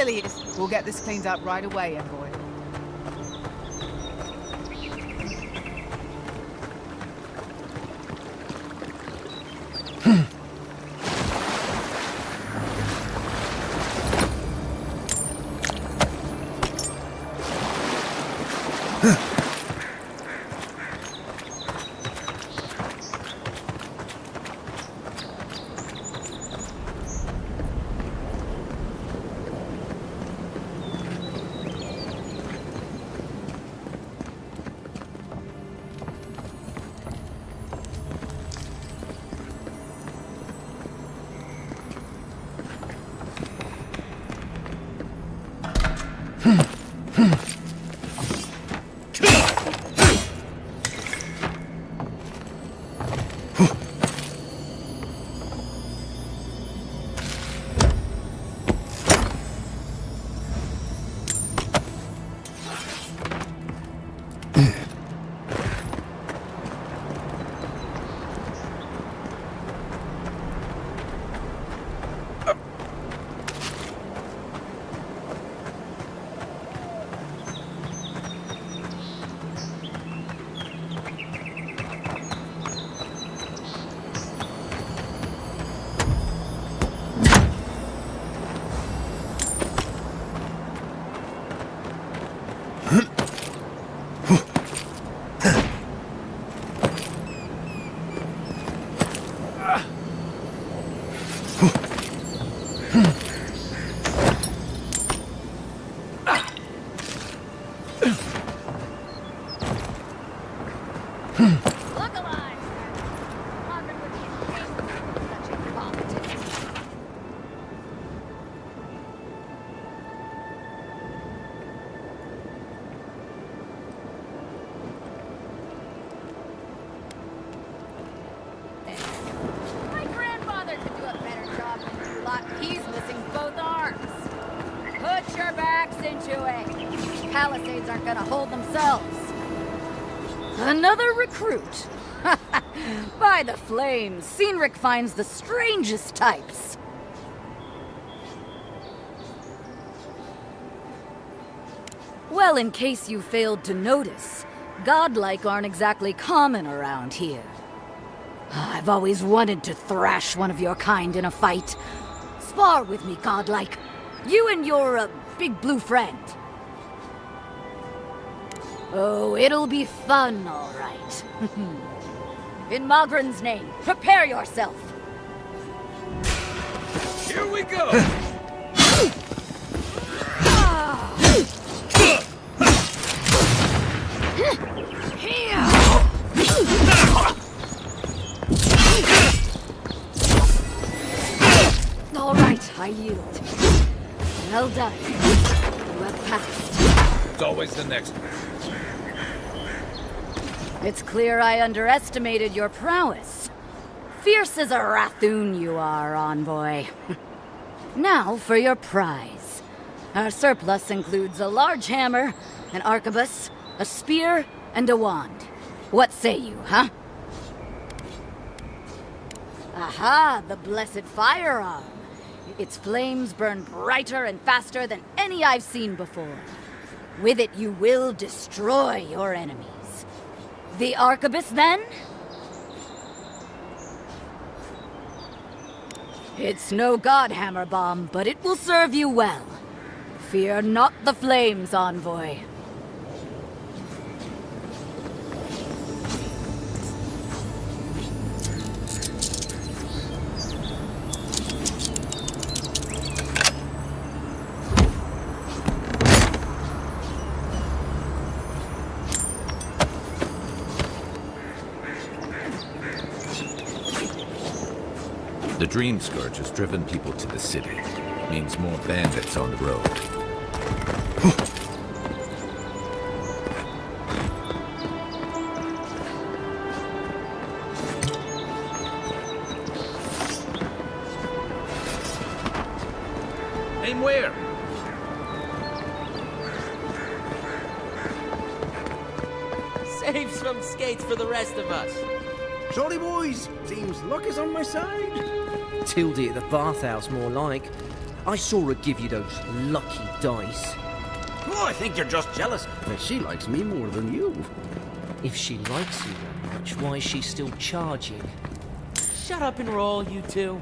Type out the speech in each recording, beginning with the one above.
Billy is. We'll get this cleaned up right away, envoy. Palisades aren't gonna hold themselves. Another recruit. By the flames, Cynric finds the strangest types. Well, in case you failed to notice, godlike aren't exactly common around here. I've always wanted to thrash one of your kind in a fight. Spar with me, godlike. You and your, big blue friend. Oh, it'll be fun, all right. In Magran's name, prepare yourself. Here we go! All right, I yield. Well done. You have passed. It's always the next one. It's clear I underestimated your prowess. Fierce as a Rathoon you are, envoy. Now for your prize. Our surplus includes a large hammer, an arquebus, a spear, and a wand. What say you, huh? Aha, the blessed firearm. Its flames burn brighter and faster than any I've seen before. With it you will destroy your enemies. The arquebus, then? It's no godhammer bomb, but it will serve you well. Fear not the flames, envoy. The Dream Scourge has driven people to the city. Means more bandits on the road. Aim where? Save some skates for the rest of us. Sorry, boys. Seems luck is on my side. Tildy at the bathhouse, more like. I saw her give you those lucky dice. Oh, I think you're just jealous. She likes me more than you. If she likes you that much, why is she still charging? Shut up and roll, you two.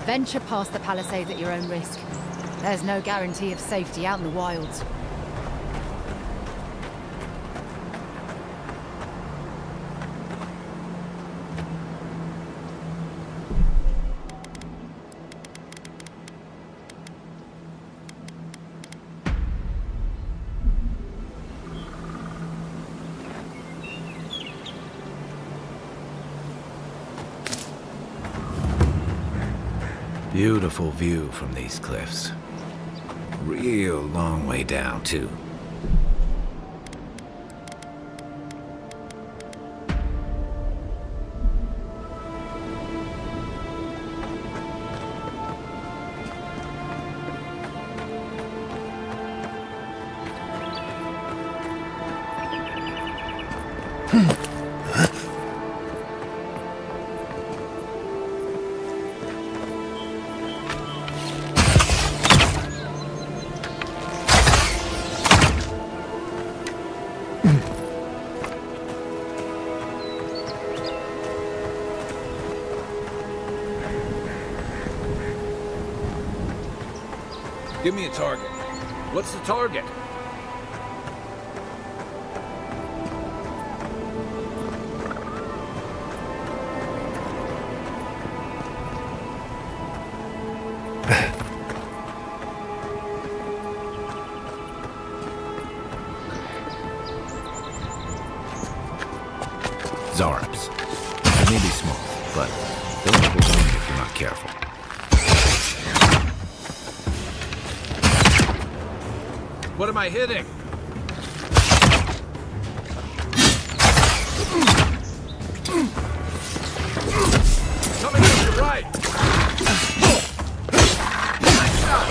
Venture past the palisades at your own risk. There's no guarantee of safety out in the wilds. Beautiful view from these cliffs. Real long way down, too. Give me a target. What's the target? Zarps. They may be small, but they'll overwhelm you if you're not careful. What am I hitting? Coming to your right. Nice shot.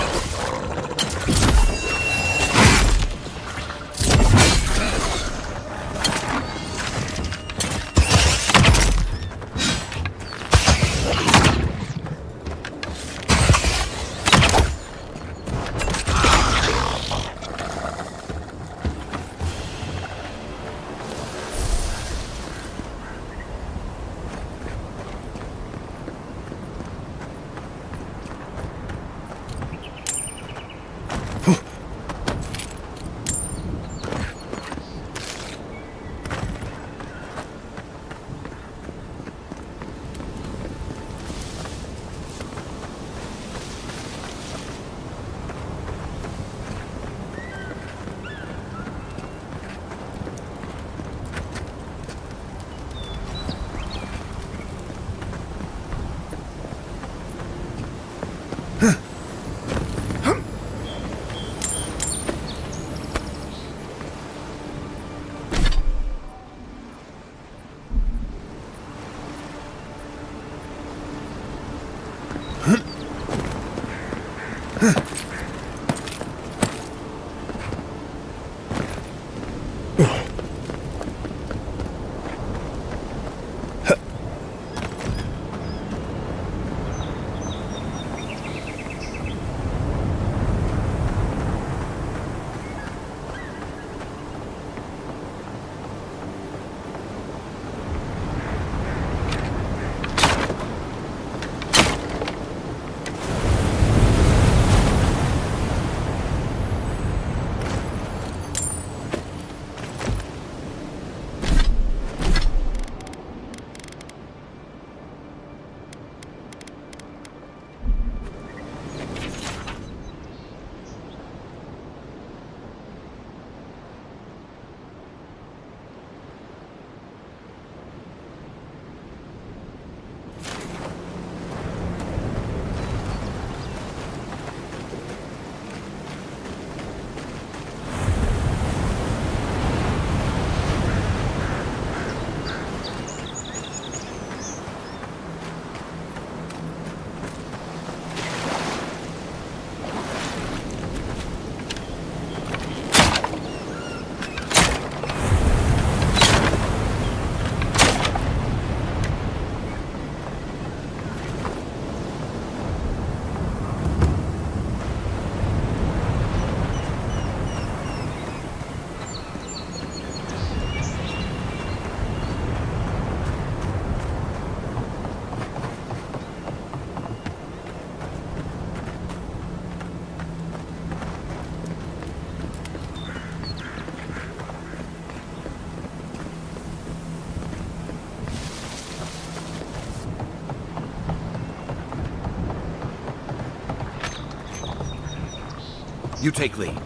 You take lead.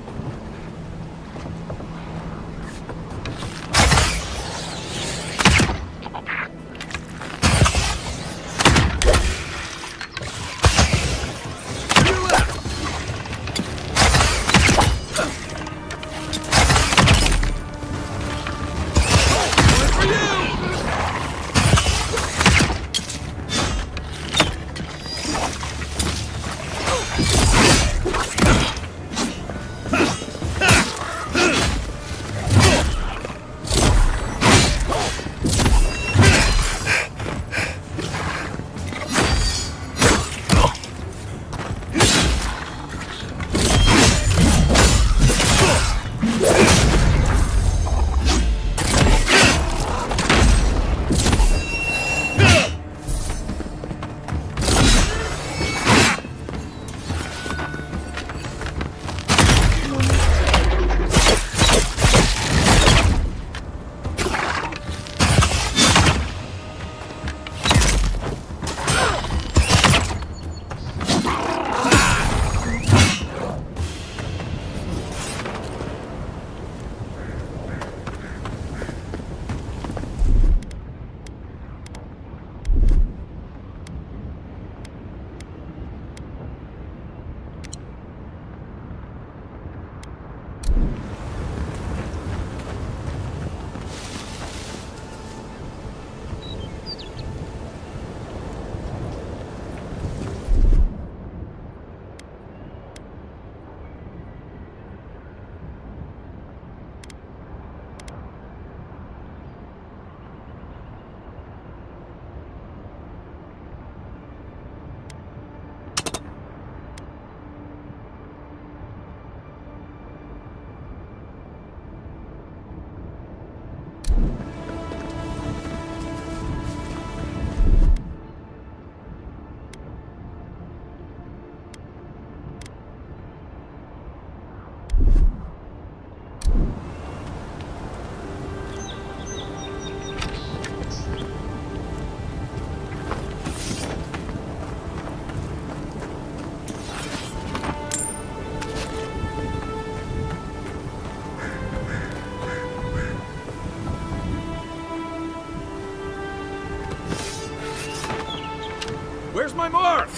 Where's my mark?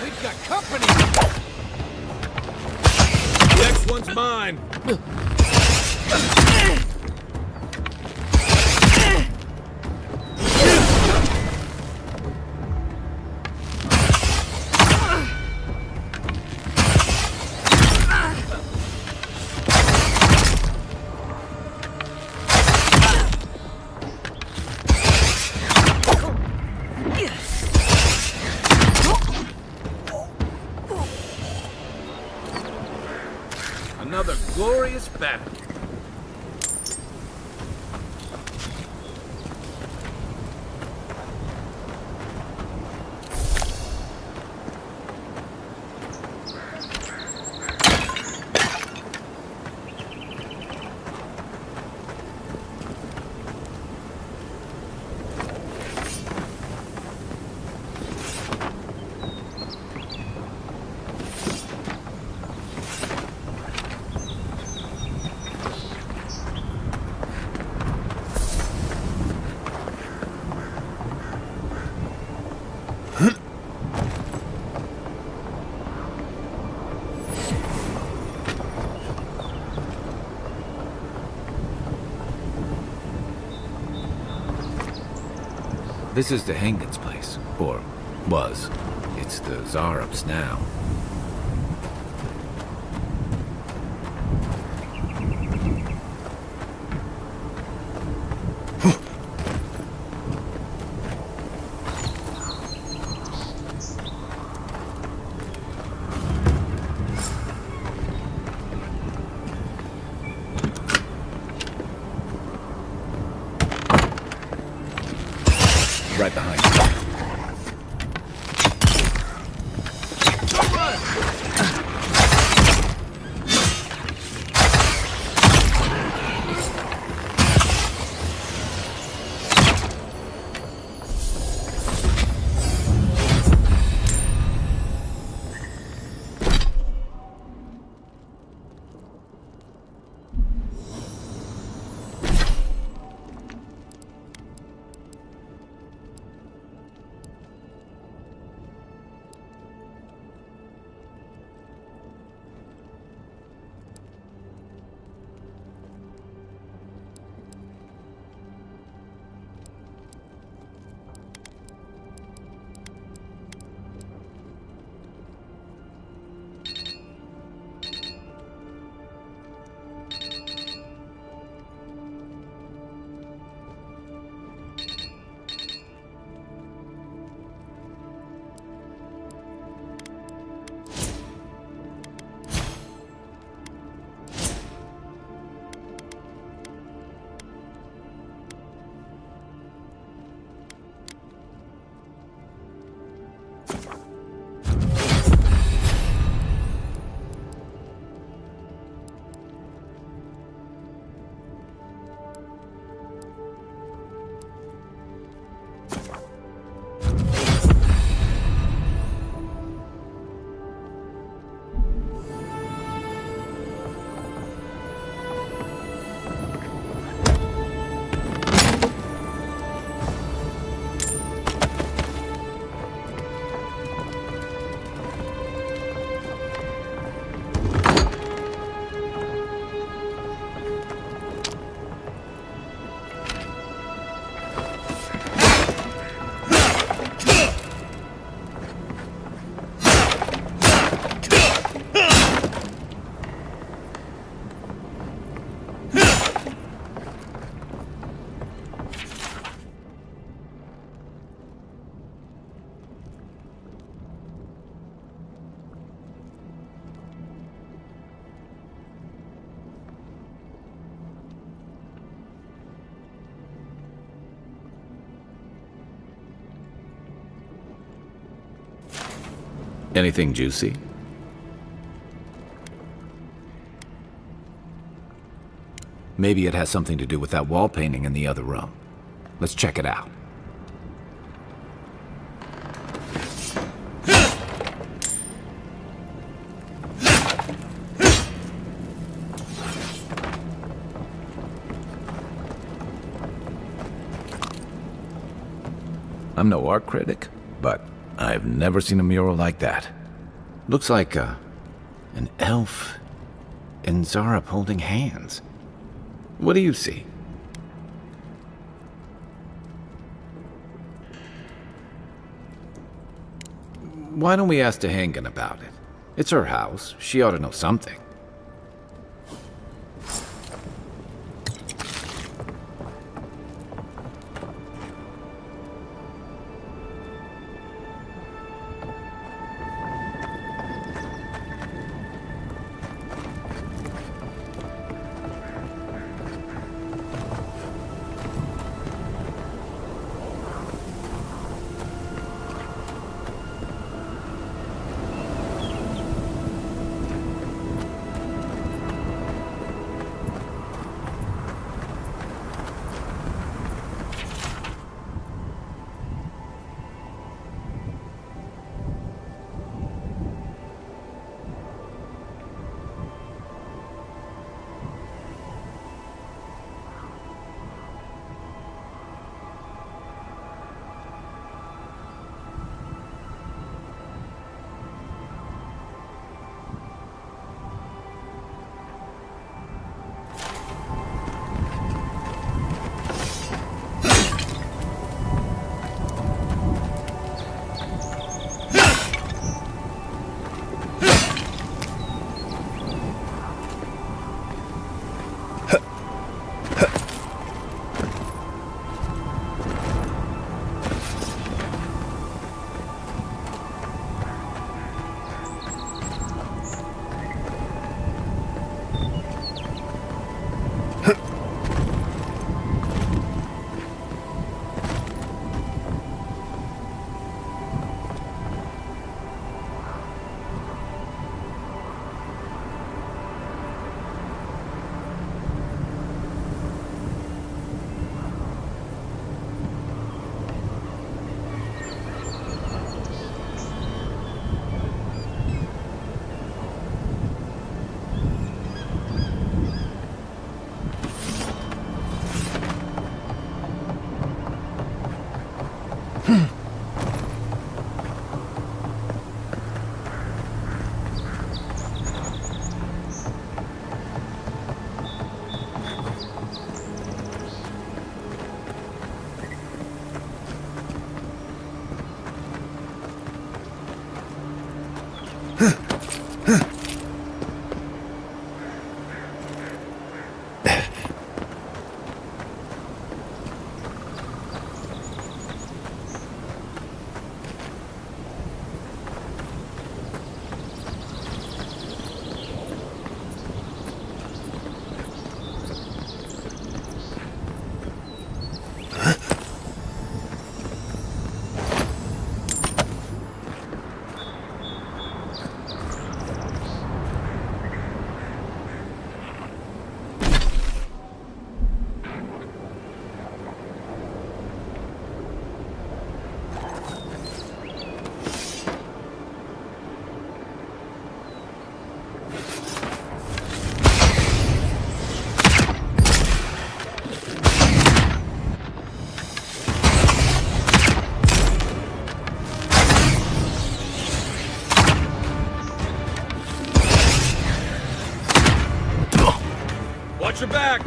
We've got company! The next one's mine. Another glorious battle. This is the Hengen's place. Or was. It's the Zarup's now. Right behind you. Anything juicy? Maybe it has something to do with that wall painting in the other room. Let's check it out. I'm no art critic, but I've never seen a mural like that. Looks like an elf and Zarep holding hands. What do you see? Why don't we ask Tehangan about it? It's her house. She ought to know something. Watch your back!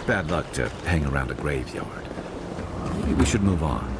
bad luck to hang around a graveyard. Maybe we should move on.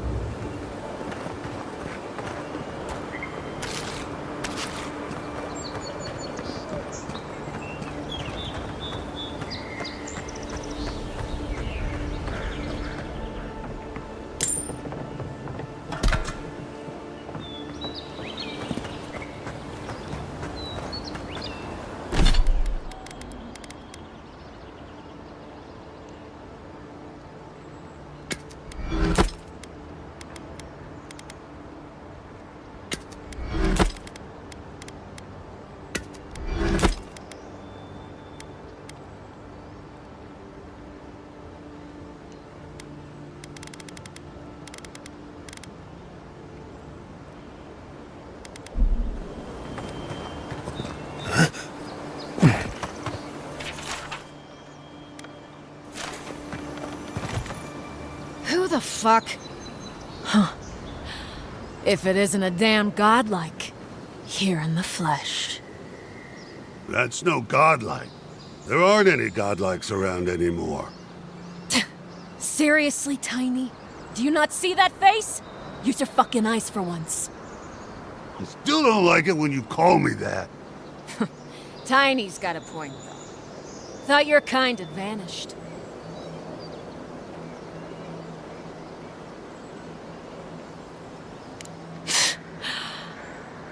Who the fuck? Huh. If it isn't a damn godlike. Here in the flesh. That's no godlike. There aren't any godlikes around anymore. Seriously, Tiny? Do you not see that face? Use your fucking eyes for once. I still don't like it when you call me that. Tiny's got a point, though. Thought your kind had vanished.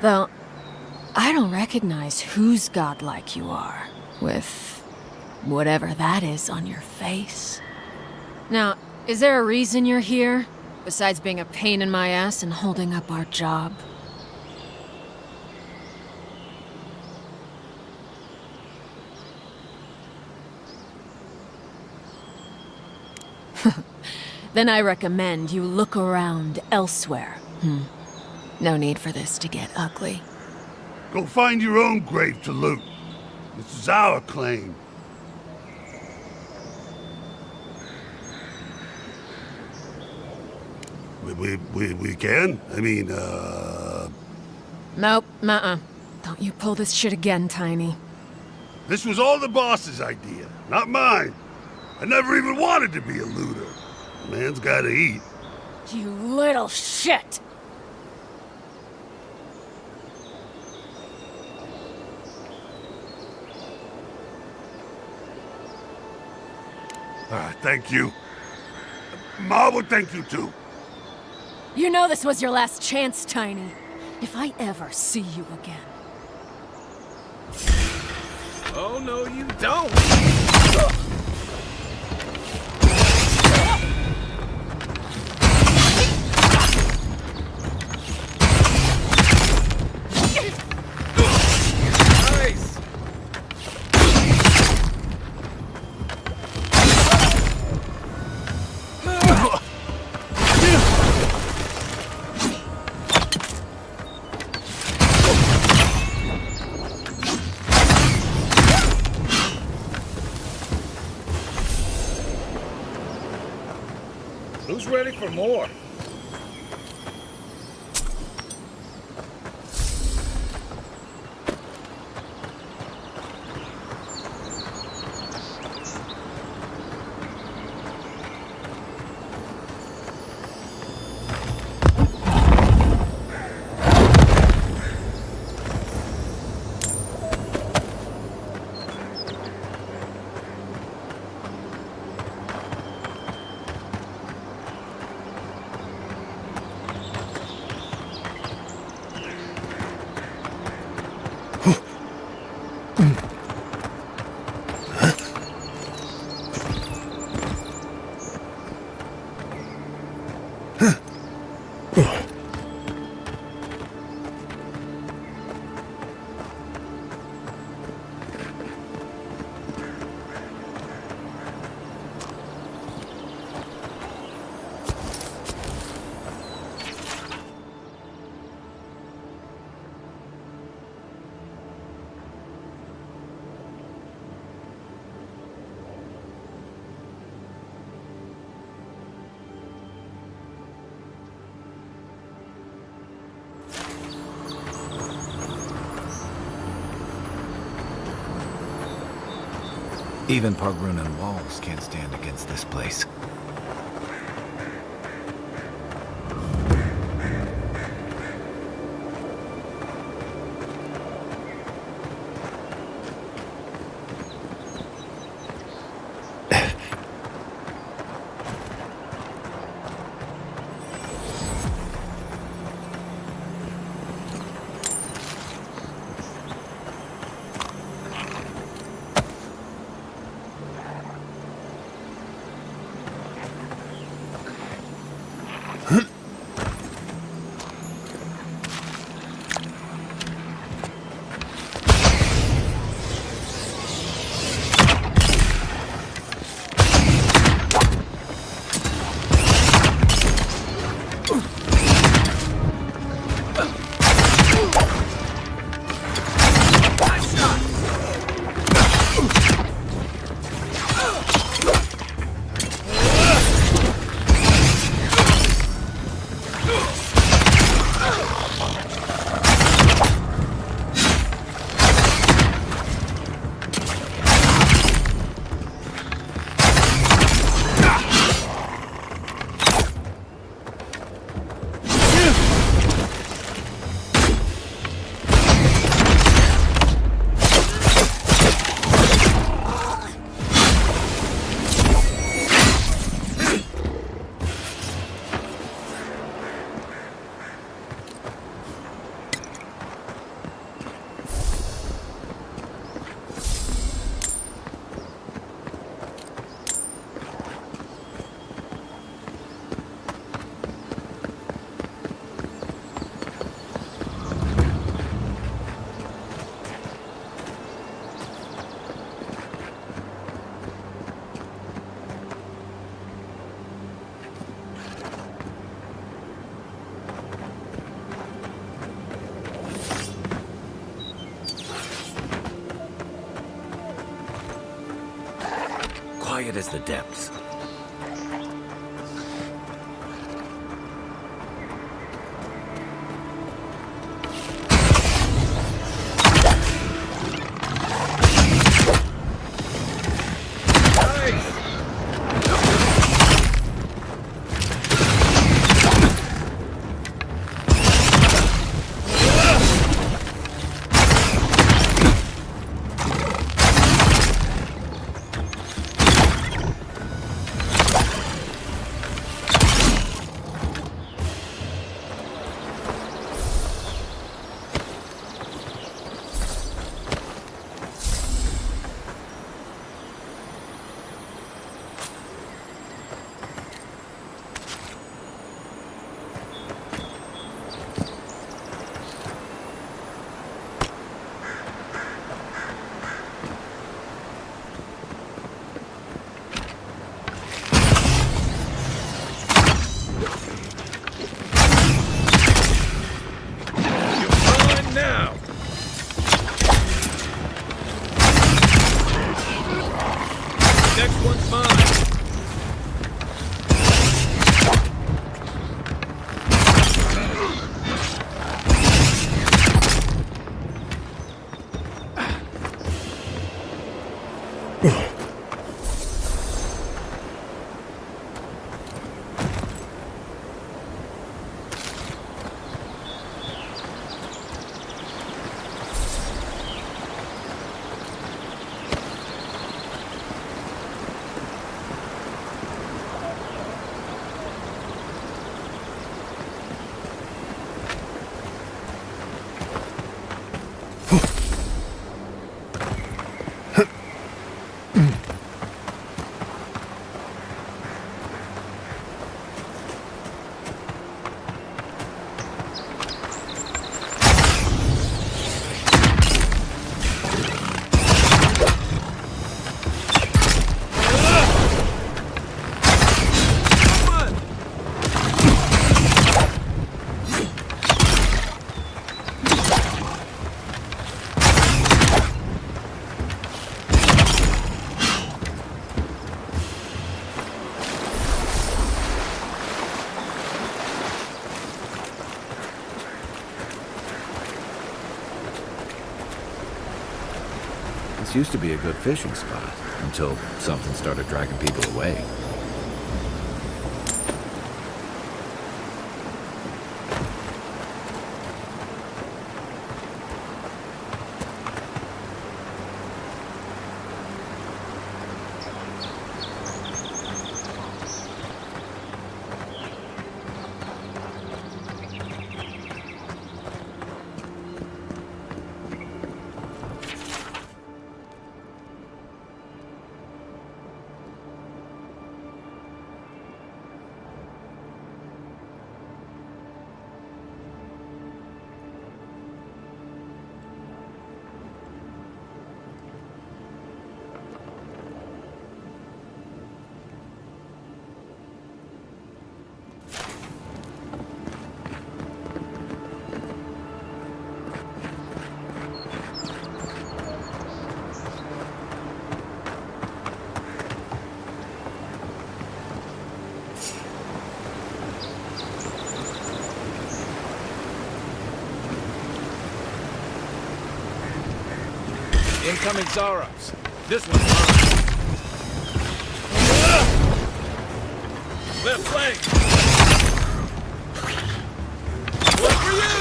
Though, I don't recognize whose godlike you are, with whatever that is on your face. Now, is there a reason you're here, besides being a pain in my ass and holding up our job? Then I recommend you look around elsewhere. No need for this to get ugly. Go find your own grave to loot. This is our claim. We can? I mean, Nope, Don't you pull this shit again, Tiny. This was all the boss's idea, not mine. I never even wanted to be a looter. Man's gotta eat. You little shit! Thank you. Ma would thank you too. You know this was your last chance, Tiny. If I ever see you again. Oh, no, you don't! Nice! Who's ready for more? Even Pargrunan walls can't stand against this place. Quiet as the depths. This used to be a good fishing spot until something started dragging people away. Incoming Zarops. This one's mine. Left flank. One for you.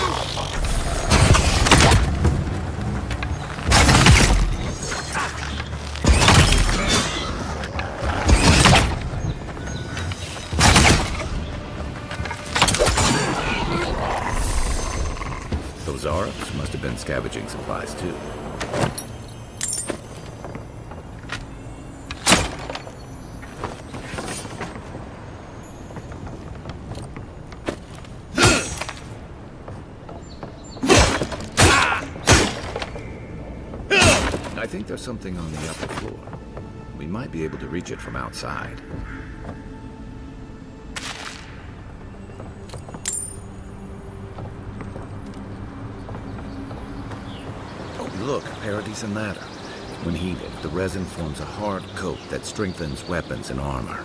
Those Zarops must have been scavenging supplies too. I think there's something on the upper floor. We might be able to reach it from outside. Oh, look, a paradisant ladder. When heated, the resin forms a hard coat that strengthens weapons and armor.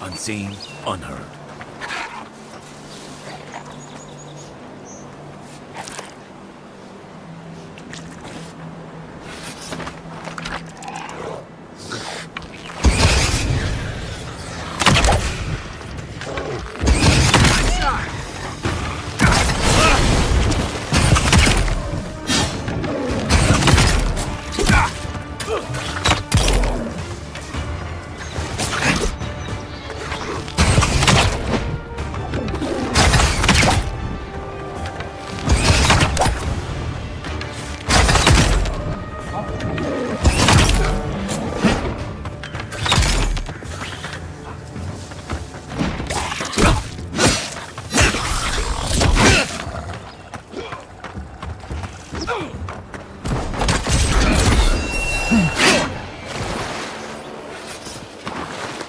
Unseen, unheard.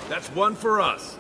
That's one for us.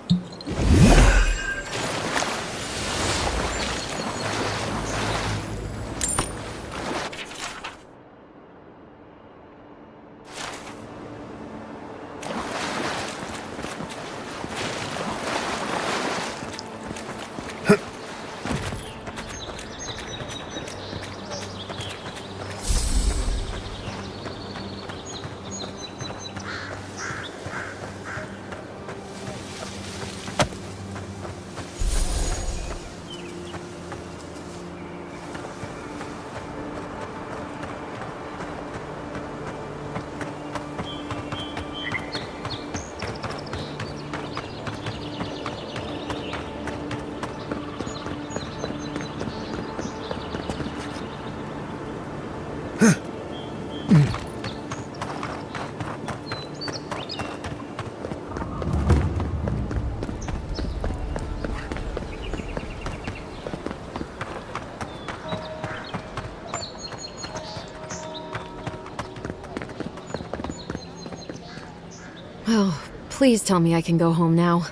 Oh, please tell me I can go home now.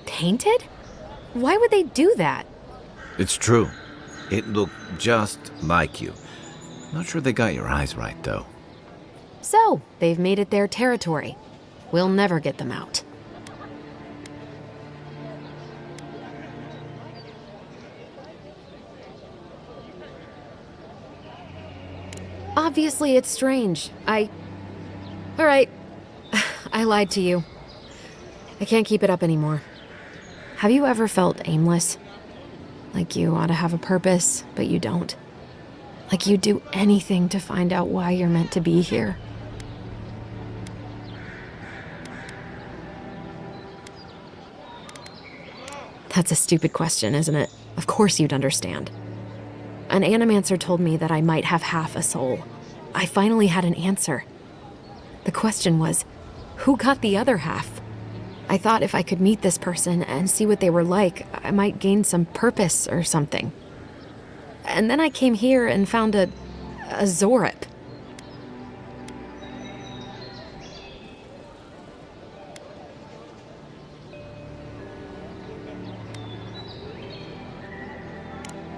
Painted? Why would they do that? It's true. It looked just like you. Not sure they got your eyes right, though. So, they've made it their territory. We'll never get them out. Obviously, it's strange. Alright. I lied to you. I can't keep it up anymore. Have you ever felt aimless? Like you ought to have a purpose, but you don't? Like you'd do anything to find out why you're meant to be here? That's a stupid question, isn't it? Of course you'd understand. An animancer told me that I might have half a soul. I finally had an answer. The question was, who got the other half? I thought if I could meet this person and see what they were like, I might gain some purpose or something. And then I came here and found a Zorip.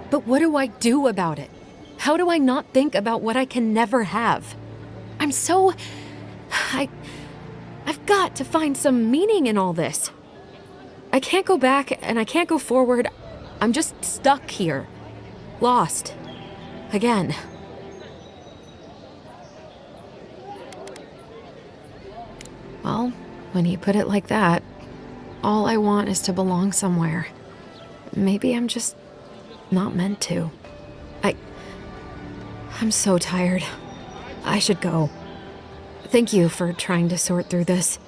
But what do I do about it? How do I not think about what I can never have? I've got to find some meaning in all this. I can't go back and I can't go forward. I'm just stuck here. Lost. Again. Well, when you put it like that, all I want is to belong somewhere. Maybe I'm just not meant to. I'm so tired. I should go. Thank you for trying to sort through this.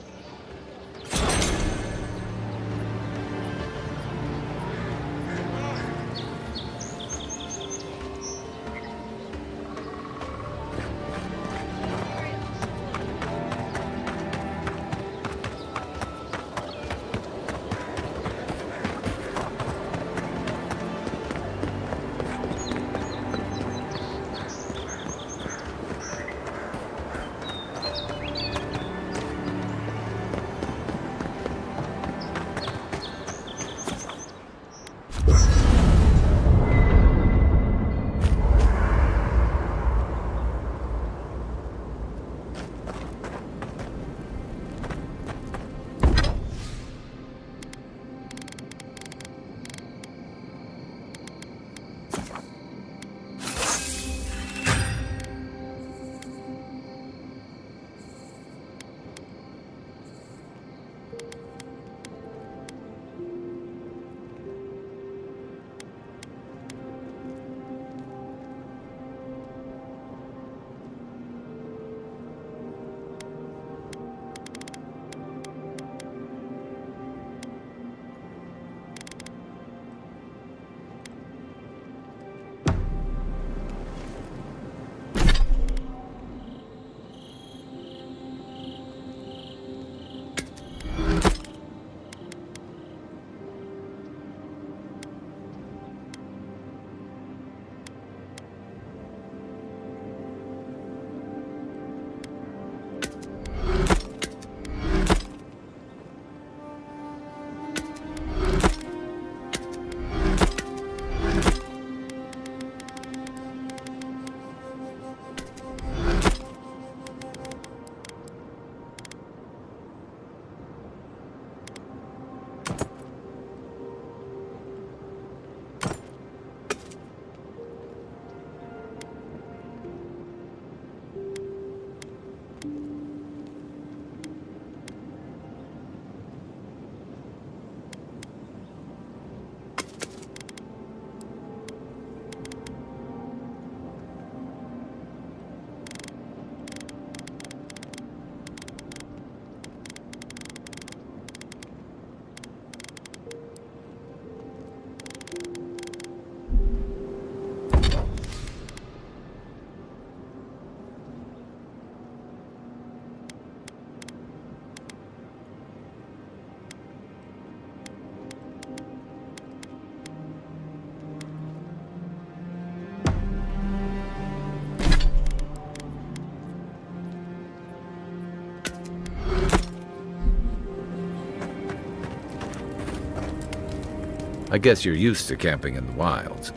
I guess you're used to camping in the wilds,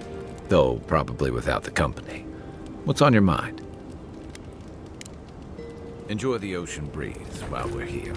though probably without the company. What's on your mind? Enjoy the ocean breeze while we're here.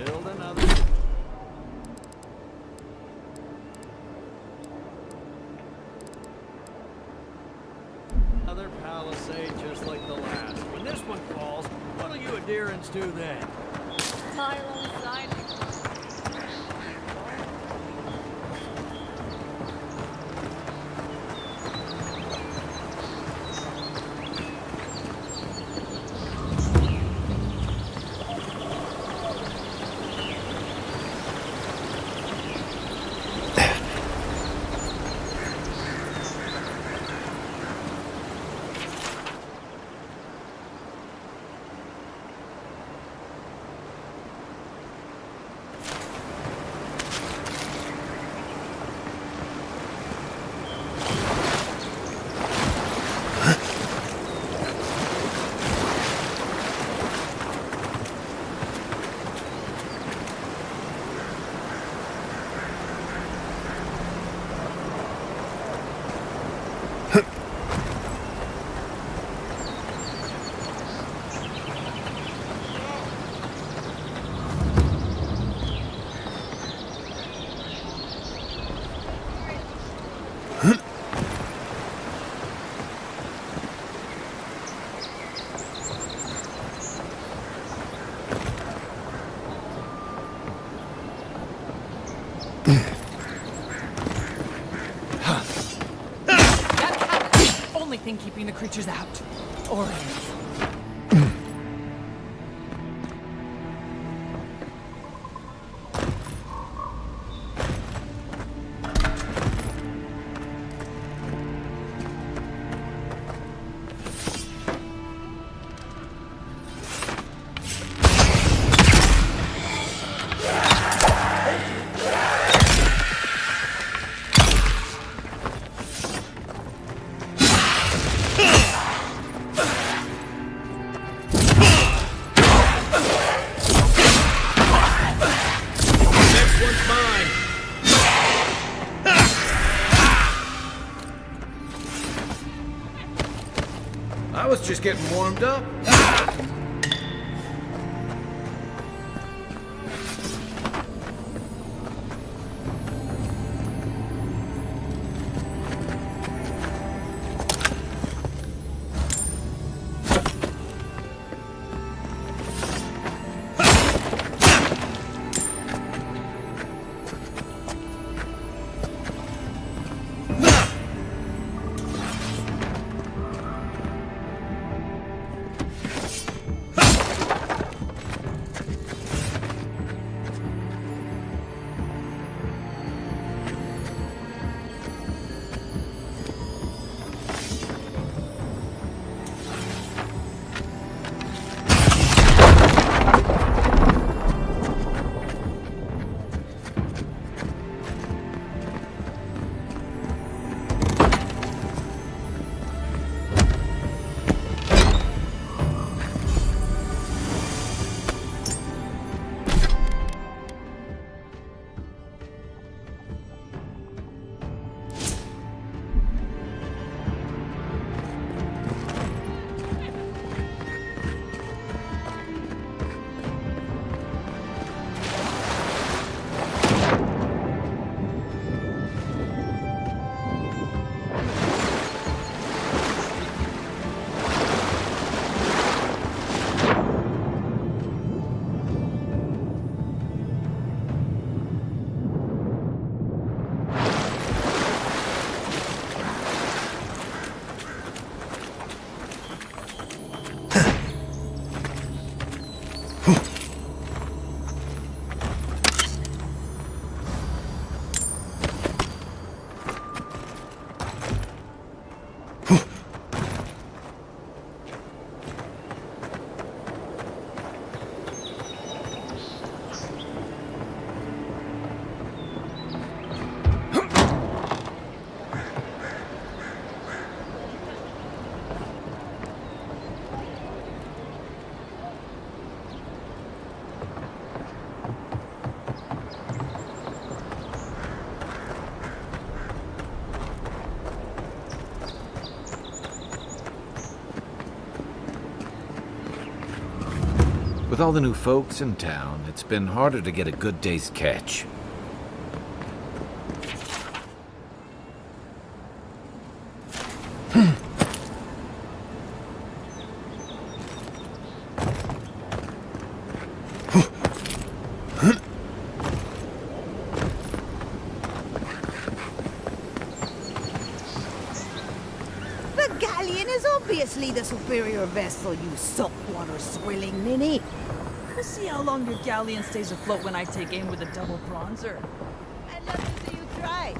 Build another. Another palisade just like the last. When this one falls, what'll you adherents do then? Tile on the side. Only thing keeping the creatures out. Or I was just getting warmed up. With all the new folks in town, it's been harder to get a good day's catch. The galleon is obviously the superior vessel, you saltwater swilling ninny. We'll see how long your galleon stays afloat when I take aim with a double bronzer. I'd love to see you try.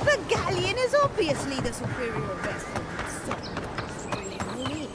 The galleon is obviously the superior vessel, you saltwater swilling ninny.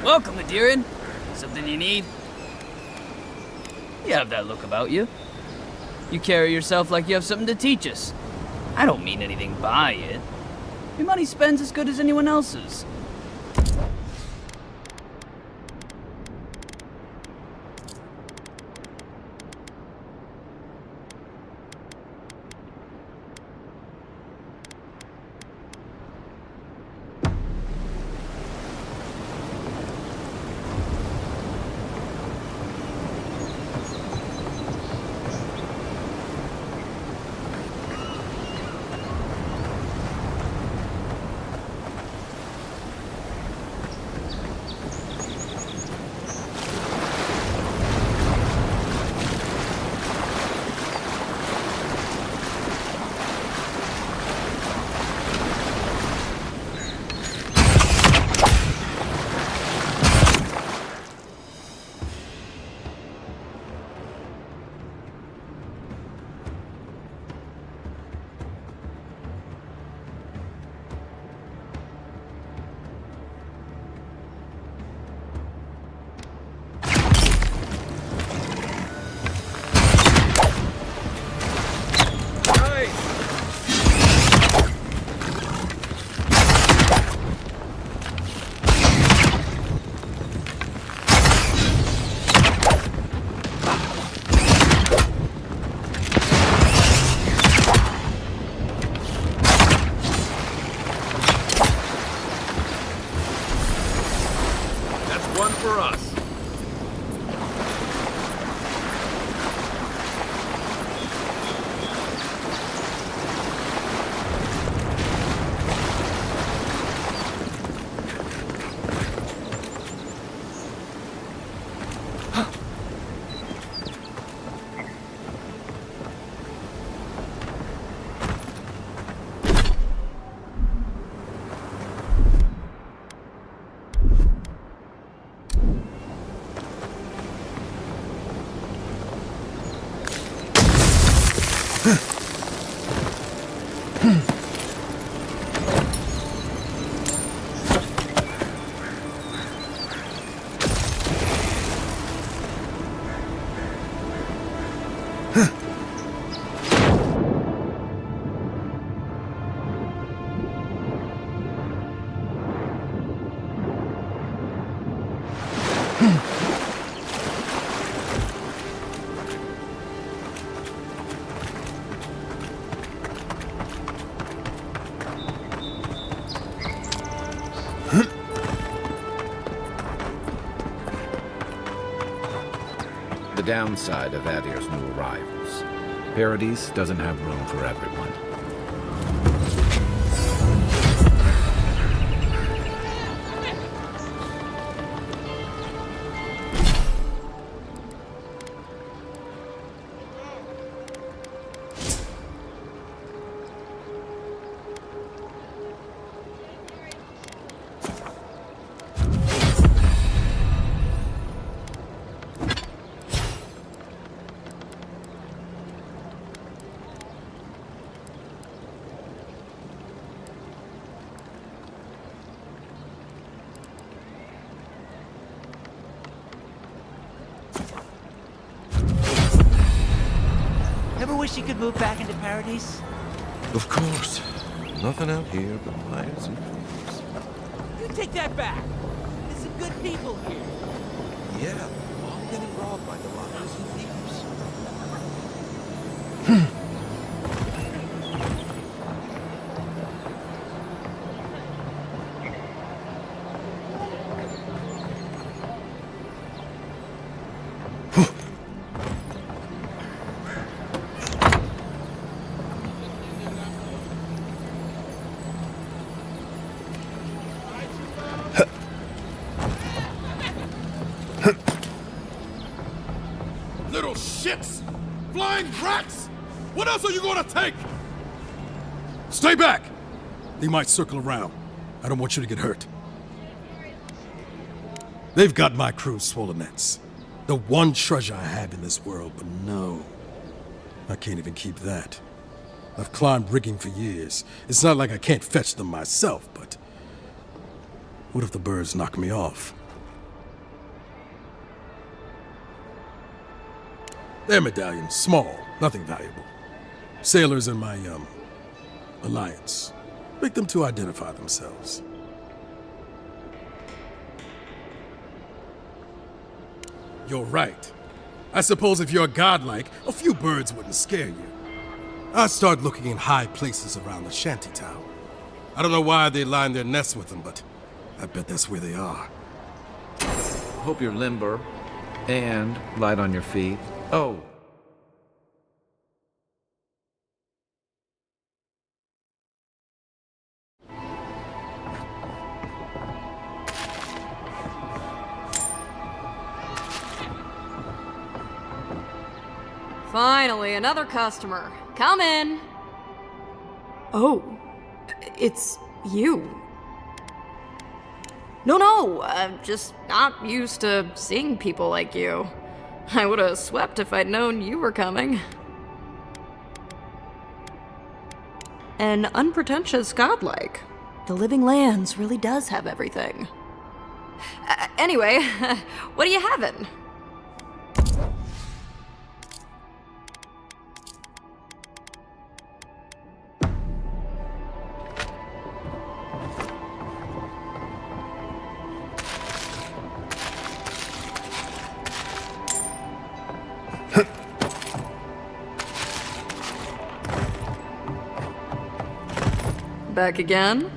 Welcome, Adirian. Something you need? You have that look about you. You carry yourself like you have something to teach us. I don't mean anything by it. Your money spends as good as anyone else's. One for us. The downside of Adir's new arrivals. Paradise doesn't have room for everyone. Ever wish you could move back into Paradise? Of course. Nothing out here but liars and thieves. You take that back. There's some good people here. Yeah, all getting robbed by the liars and thieves. Little shits! Flying rats! What else are you gonna take? Stay back! They might circle around. I don't want you to get hurt. They've got my crew's swollen nets. The one treasure I have in this world, but no. I can't even keep that. I've climbed rigging for years. It's not like I can't fetch them myself, but... what if the birds knock me off? They're medallions, small, nothing valuable. Sailors in my, alliance. Pick them to identify themselves. You're right. I suppose if you're godlike, a few birds wouldn't scare you. I'd start looking in high places around the shantytown. I don't know why they line their nests with them, but I bet that's where they are. Hope you're limber and light on your feet. Oh. Finally, another customer. Come in. Oh, it's you. No, I'm just not used to seeing people like you. I would have swept if I'd known you were coming. An unpretentious godlike. The Living Lands really does have everything. Anyway, what are you having? Back again?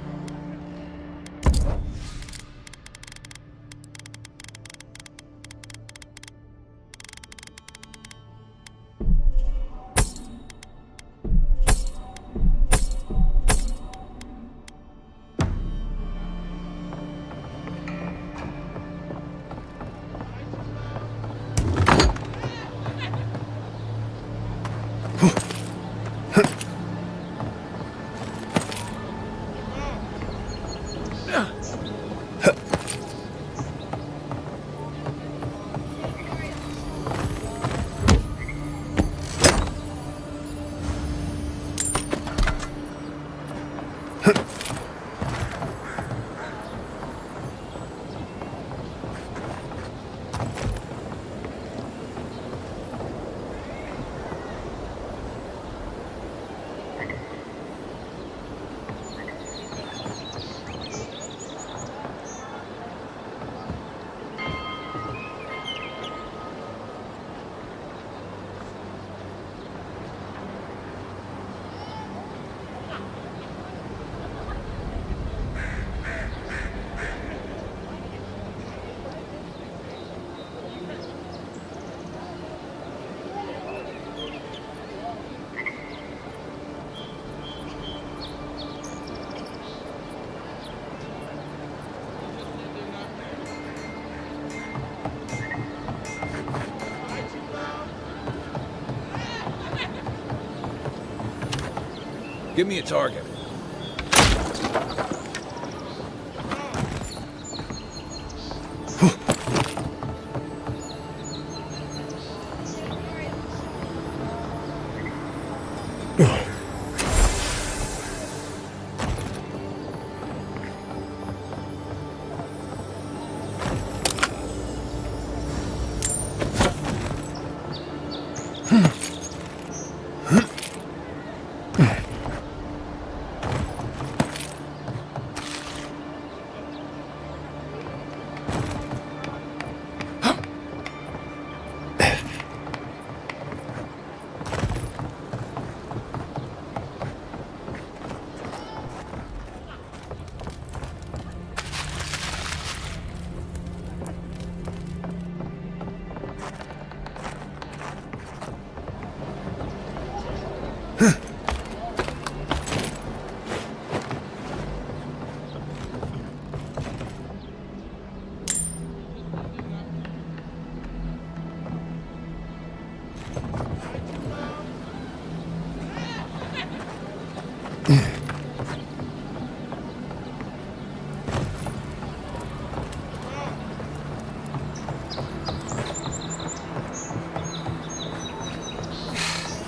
Give me a target.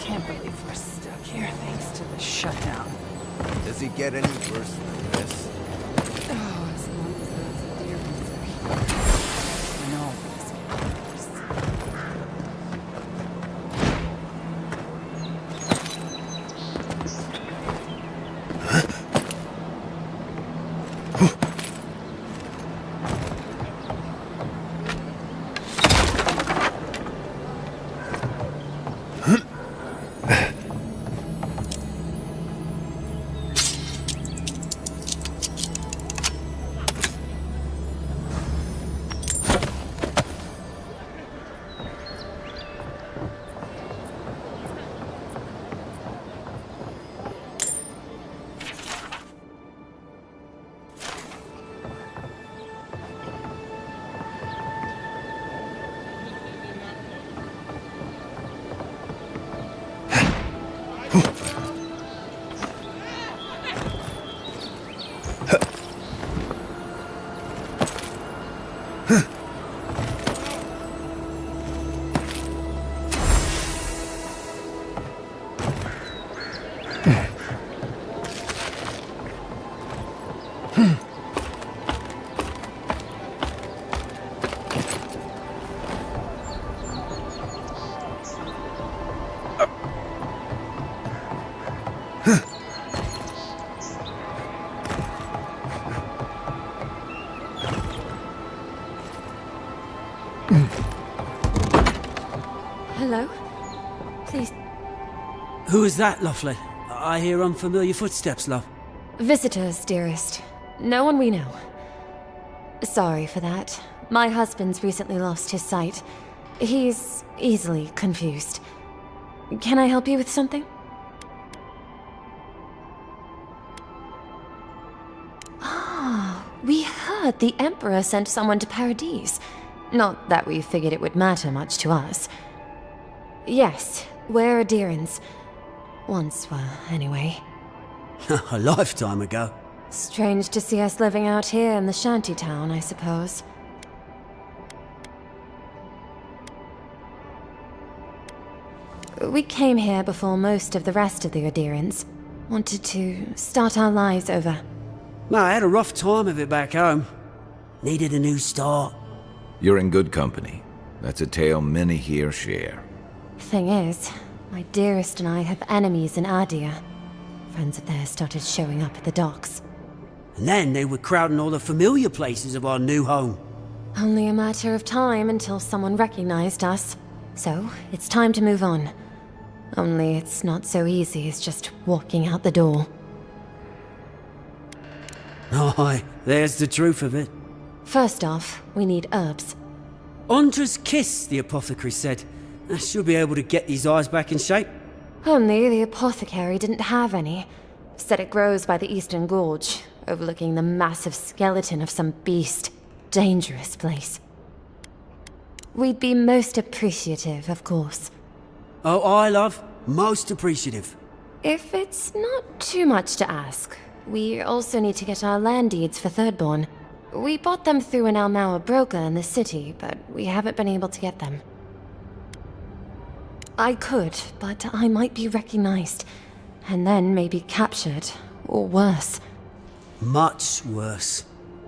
Can't believe we're stuck here thanks to the shutdown. Does it get any worse than this? Oh, as long as those dear ones are here. No, it's getting worse. Hello? Please. Who is that, Lovely? I hear unfamiliar footsteps, love. Visitors, dearest. No one we know. Sorry for that. My husband's recently lost his sight. He's easily confused. Can I help you with something? Ah, we heard the Emperor sent someone to Paradise. Not that we figured it would matter much to us. Yes, we're Adirans. Once were, anyway. A lifetime ago. Strange to see us living out here in the shantytown, I suppose. We came here before most of the rest of the Adirans. Wanted to start our lives over. No, I had a rough time of it back home. Needed a new start. You're in good company. That's a tale many here share. Thing is, my dearest and I have enemies in Adia. Friends of theirs started showing up at the docks. And then they were crowding all the familiar places of our new home. Only a matter of time until someone recognized us. So, it's time to move on. Only it's not so easy as just walking out the door. Aye, there's the truth of it. First off, we need herbs. Ondra's kiss, the apothecary said. I should be able to get these eyes back in shape. Only the apothecary didn't have any. Said it grows by the Eastern Gorge, overlooking the massive skeleton of some beast. Dangerous place. We'd be most appreciative, of course. Oh, I love. Most appreciative. If it's not too much to ask, we also need to get our land deeds for Thirdborn. We bought them through an Almaua broker in the city, but we haven't been able to get them. I could, but I might be recognized, and then maybe captured, or worse. Much worse.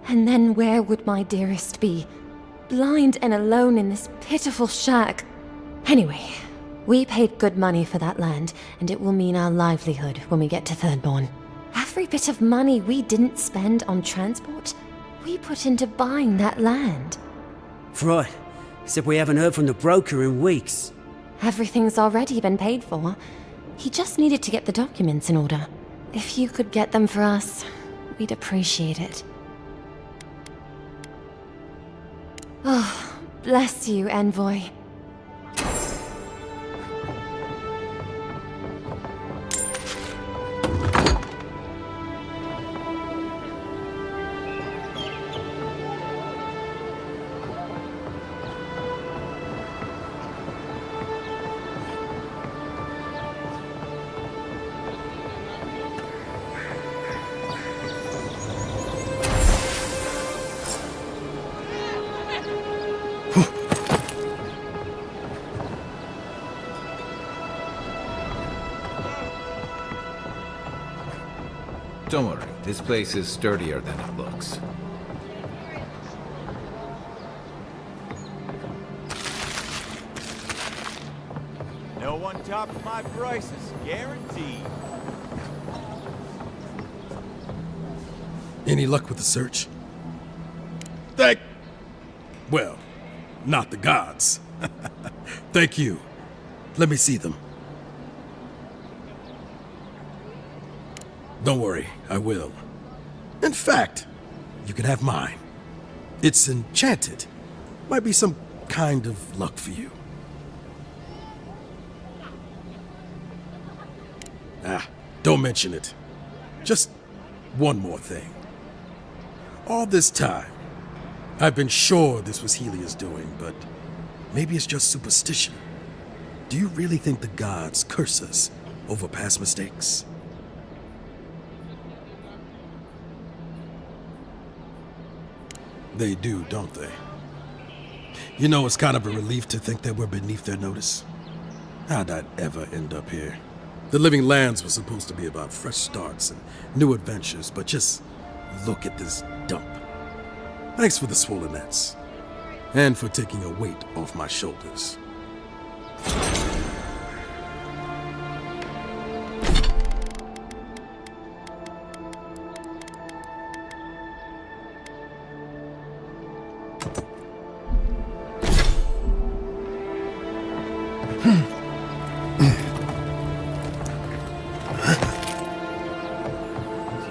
And then where would my dearest be? Blind and alone in this pitiful shack. Anyway, we paid good money for that land, and it will mean our livelihood when we get to Thirdborn. Every bit of money we didn't spend on transport, we put into buying that land. Right. Except we haven't heard from the broker in weeks. Everything's already been paid for. He just needed to get the documents in order. If you could get them for us, we'd appreciate it. Oh, bless you, Envoy. Don't worry, this place is sturdier than it looks. No one tops my prices, guaranteed. Any luck with the search? Well, not the gods. Thank you. Let me see them. Don't worry, I will. In fact, you can have mine. It's enchanted. Might be some kind of luck for you. Don't mention it. Just one more thing. All this time, I've been sure this was Helia's doing, but maybe it's just superstition. Do you really think the gods curse us over past mistakes? They do, don't they? You know, it's kind of a relief to think that we're beneath their notice. How'd I ever end up here? The Living Lands was supposed to be about fresh starts and new adventures, but just look at this dump. Thanks for the swollen nets, and for taking a weight off my shoulders.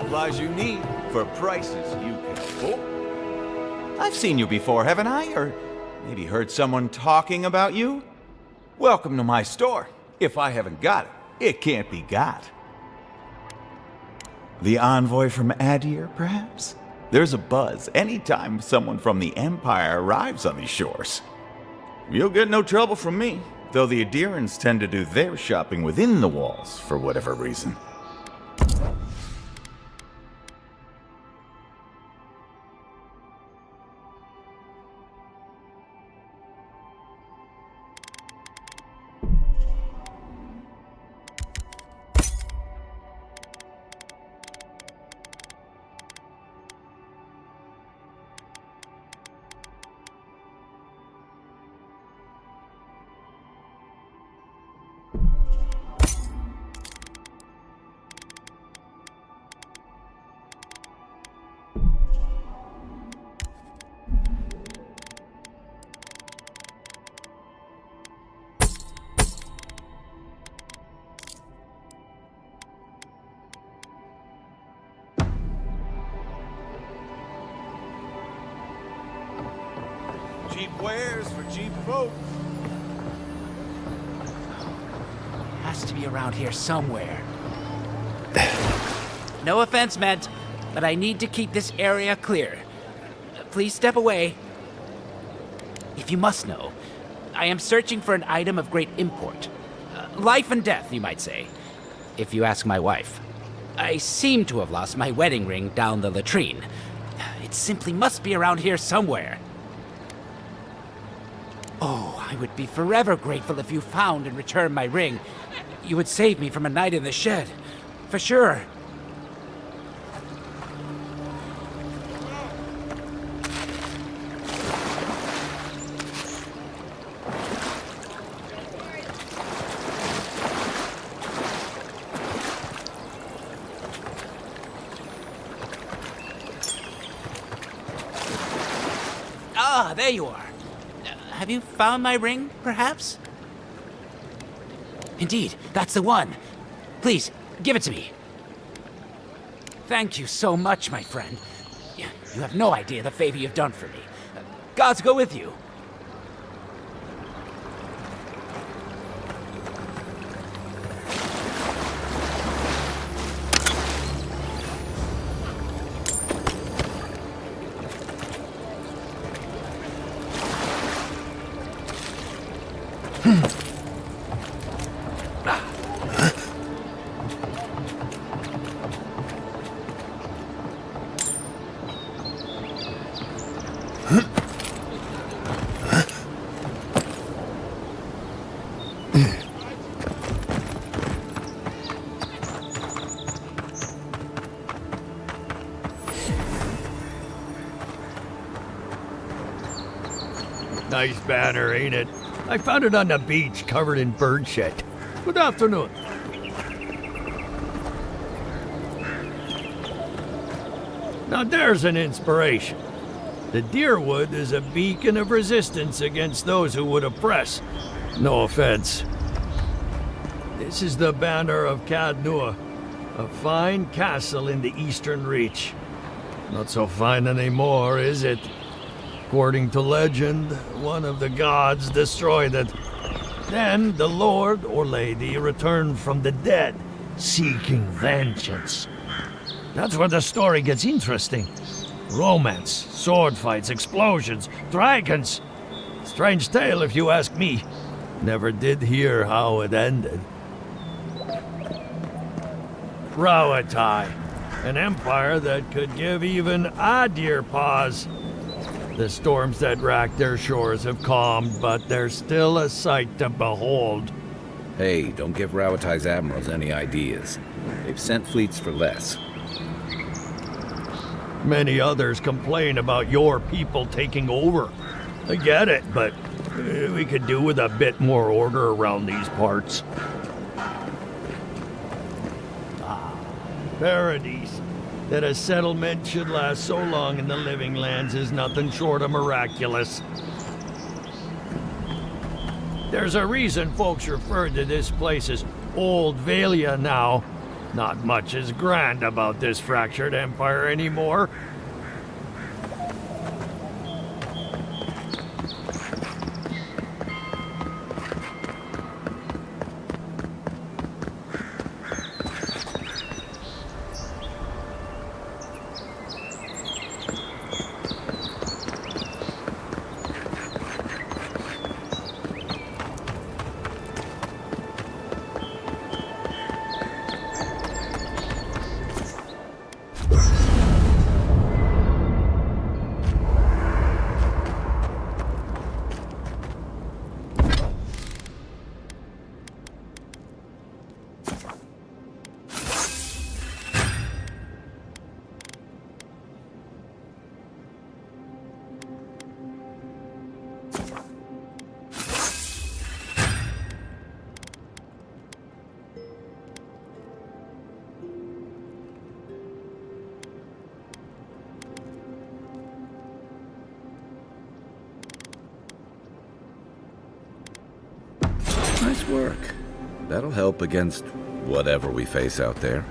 supplies you need for prices you can afford. I've seen you before, haven't I? Or maybe heard someone talking about you? Welcome to my store. If I haven't got it, it can't be got. The envoy from Adir, perhaps? There's a buzz anytime someone from the Empire arrives on these shores. You'll get no trouble from me, though the Adirans tend to do their shopping within the walls for whatever reason. Cheap wares for cheap folks. Has to be around here somewhere. No offense meant, but I need to keep this area clear. Please step away. If you must know, I am searching for an item of great import. Life and death, you might say, if you ask my wife. I seem to have lost my wedding ring down the latrine. It simply must be around here somewhere. Oh, I would be forever grateful if you found and returned my ring. You would save me from a night in the shed. For sure. Ah, there you are. Have you found my ring, perhaps? Indeed, that's the one. Please, give it to me. Thank you so much, my friend. You have no idea the favor you've done for me. Gods go with you. Nice banner, ain't it? I found it on the beach, covered in bird shit. Good afternoon. Now there's an inspiration. The deerwood is a beacon of resistance against those who would oppress. No offense. This is the banner of Cadnua, a fine castle in the Eastern Reach. Not so fine anymore, is it? According to legend, one of the gods destroyed it. Then the lord or lady returned from the dead, seeking vengeance. That's where the story gets interesting. Romance, sword fights, explosions, dragons. Strange tale if you ask me. Never did hear how it ended. Rauatai, an empire that could give even Adir pause. The storms that racked their shores have calmed, but they're still a sight to behold. Hey, don't give Rauatai's admirals any ideas. They've sent fleets for less. Many others complain about your people taking over. I get it, but we could do with a bit more order around these parts. Paradise. That a settlement should last so long in the living lands is nothing short of miraculous. There's a reason folks refer to this place as Old Valia now. Not much is grand about this fractured empire anymore. Nice work. That'll help against whatever we face out there.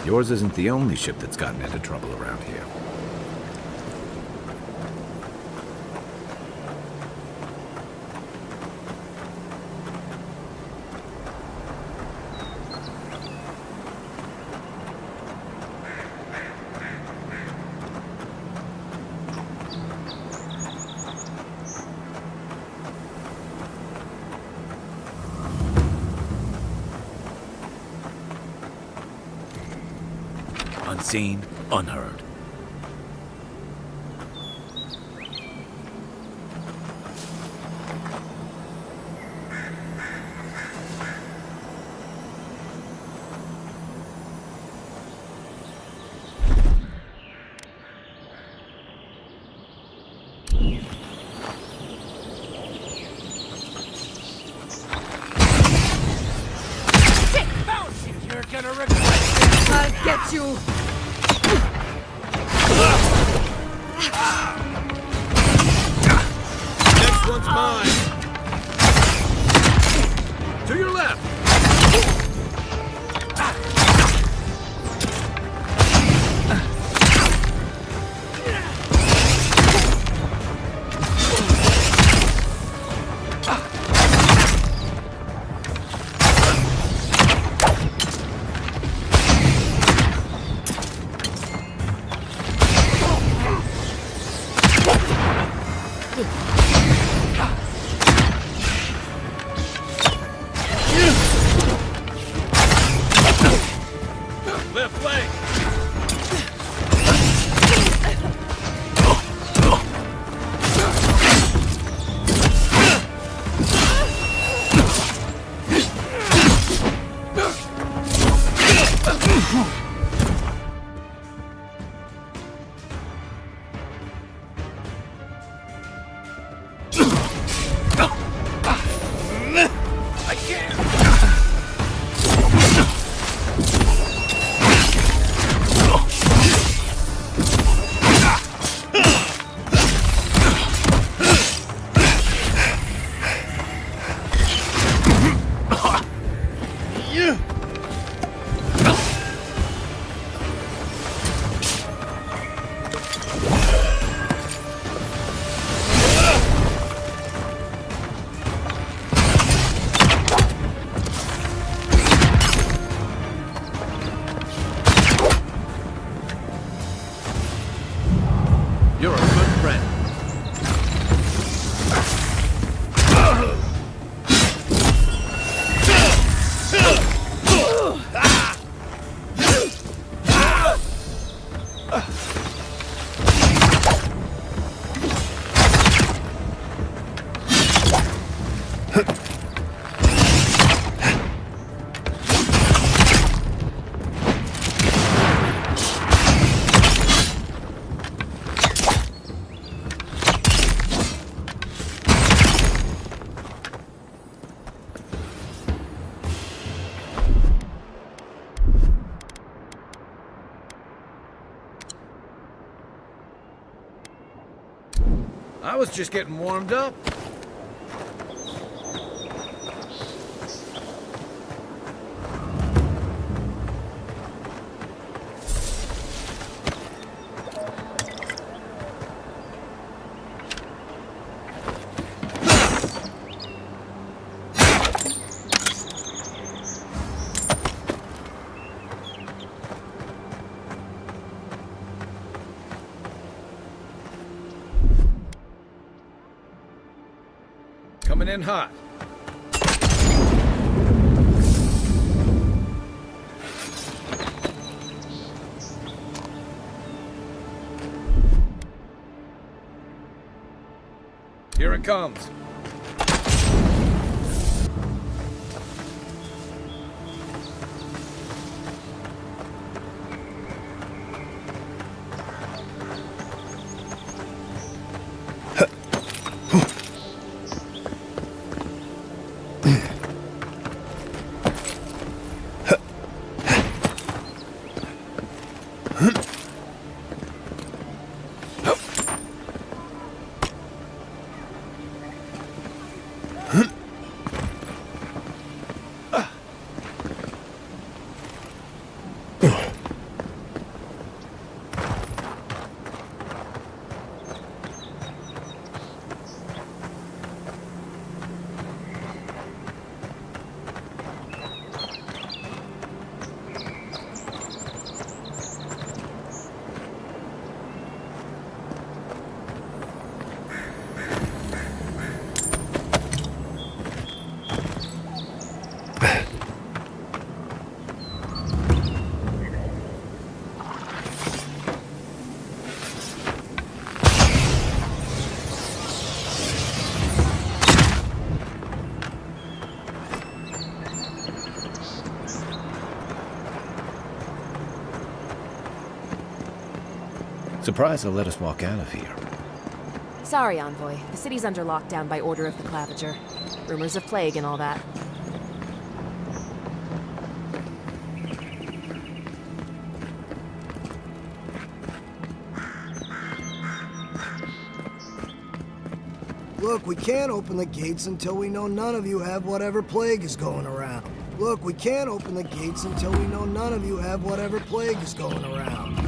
Yours isn't the only ship that's gotten into trouble around here. Unseen, unheard. You're gonna regret it! I'll get you! Next one's mine. left leg! You're a good friend. I was just getting warmed up. Coming in hot. Here it comes. Surprised they'll let us walk out of here. Sorry, Envoy. The city's under lockdown by order of the Clavager. Rumors of plague and all that. Look, we can't open the gates until we know none of you have whatever plague is going around. Look, we can't open the gates until we know none of you have whatever plague is going around.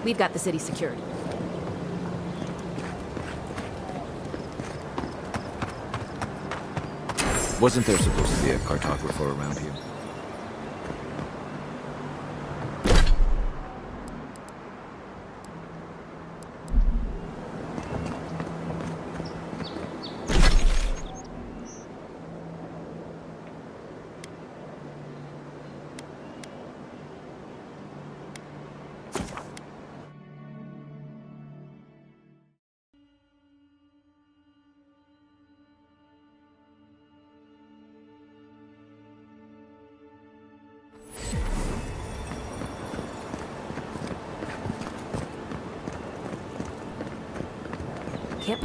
We've got the city secured. Wasn't there supposed to be a cartographer around here? Can't...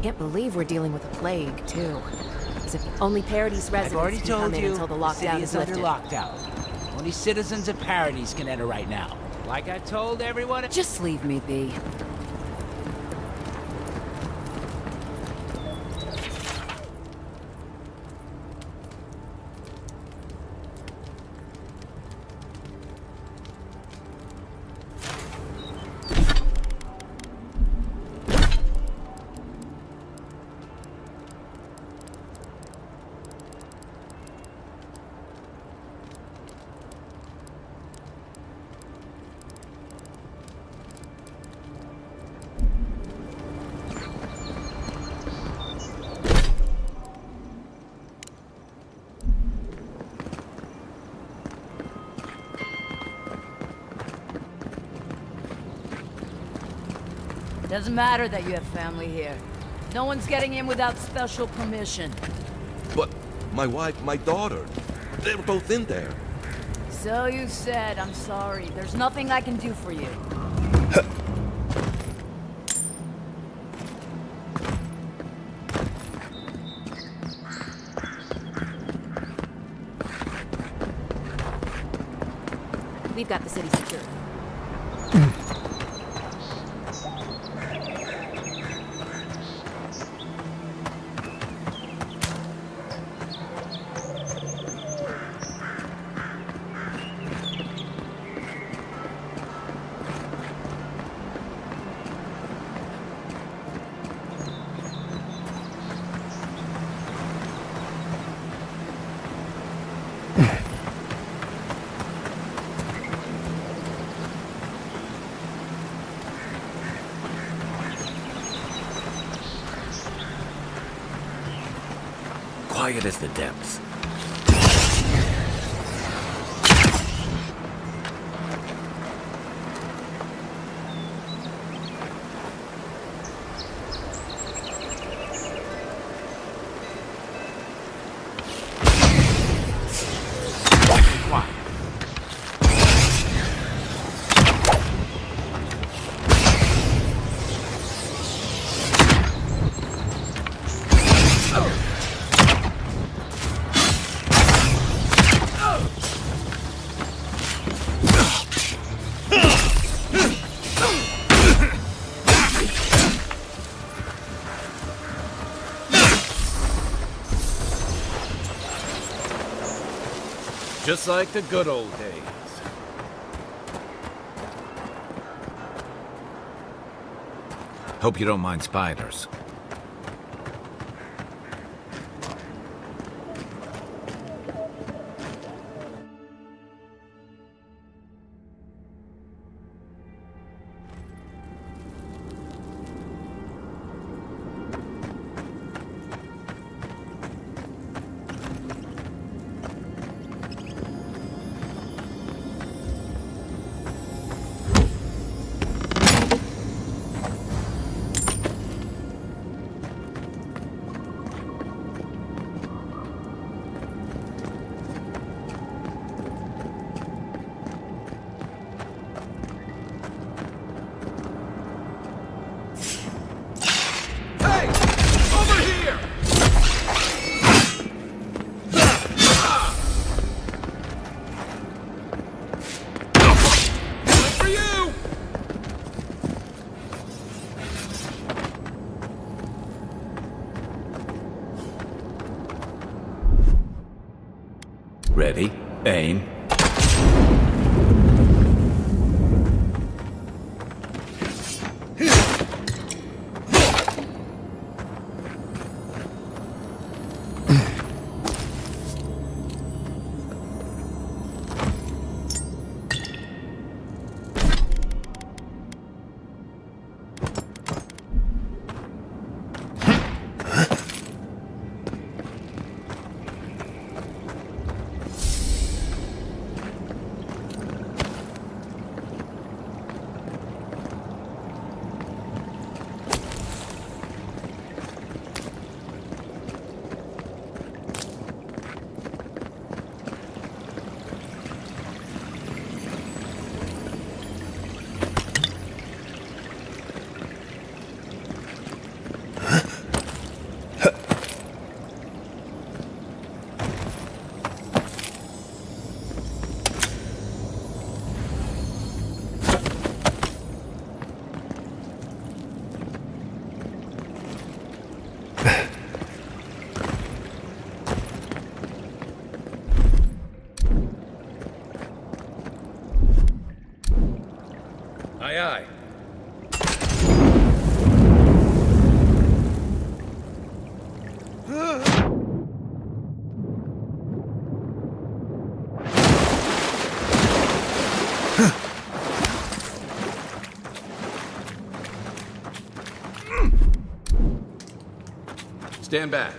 Can't believe we're dealing with a plague, too. As if only Paradise residents I've already can told come in you, until the the lockdown city is is under lifted. lockdown. Only citizens of Paradise can enter right now. Like I told everyone... Just leave me be. Doesn't matter that you have family here. No one's getting in without special permission. But my wife, my daughter, they're both in there. So you said. I'm sorry. There's nothing I can do for you. We've got the city secured. Quiet as the depths. Just like the good old days. Hope you don't mind spiders. Ready, aim. Aye, aye. Stand back.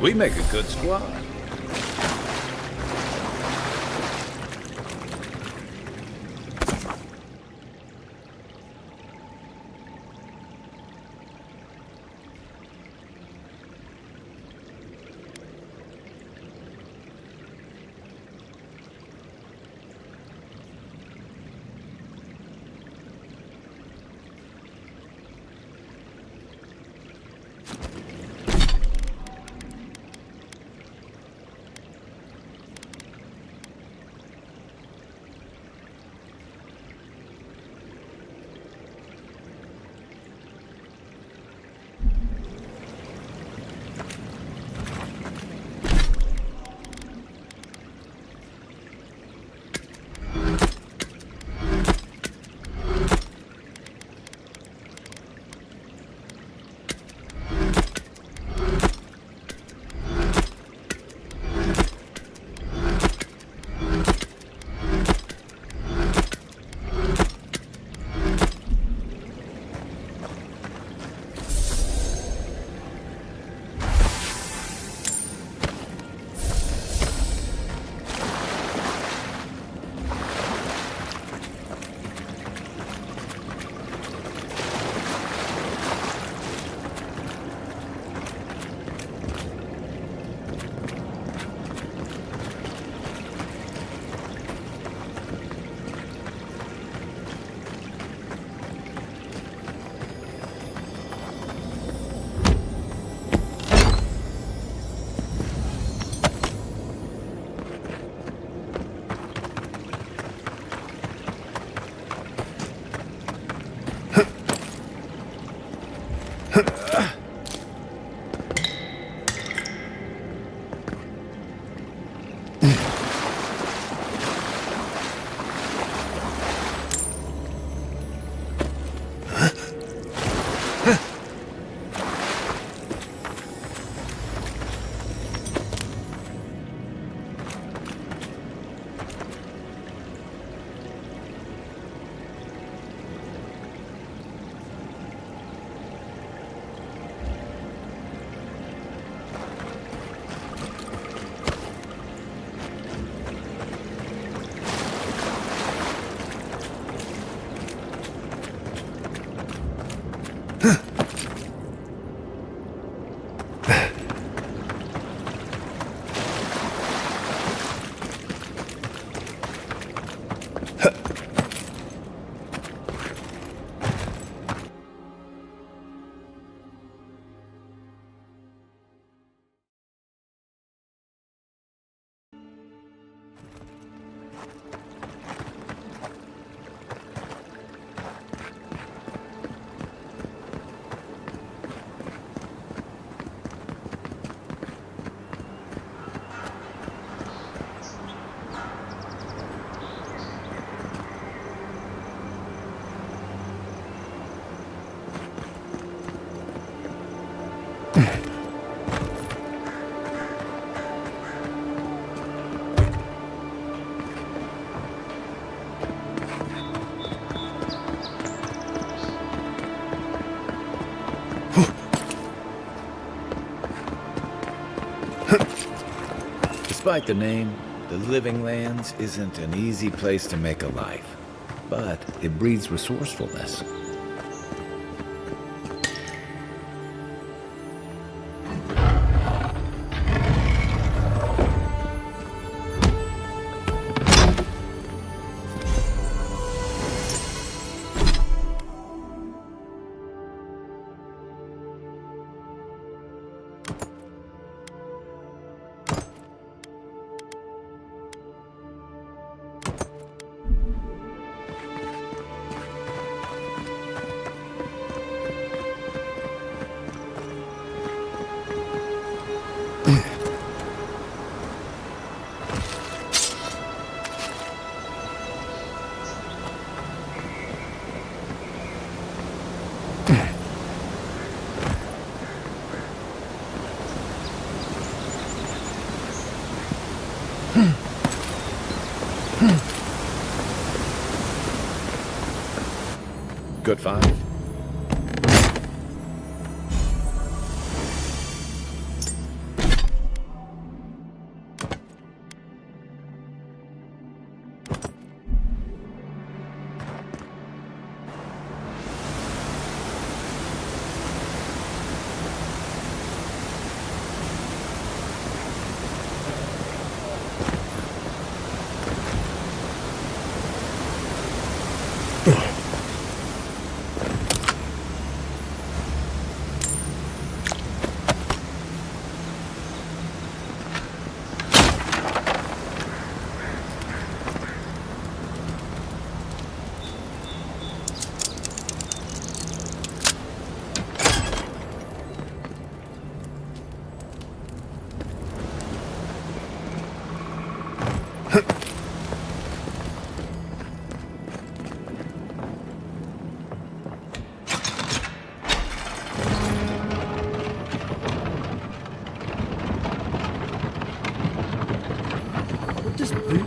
We make a good squad. Despite the name, the Living Lands isn't an easy place to make a life, but it breeds resourcefulness. Good find.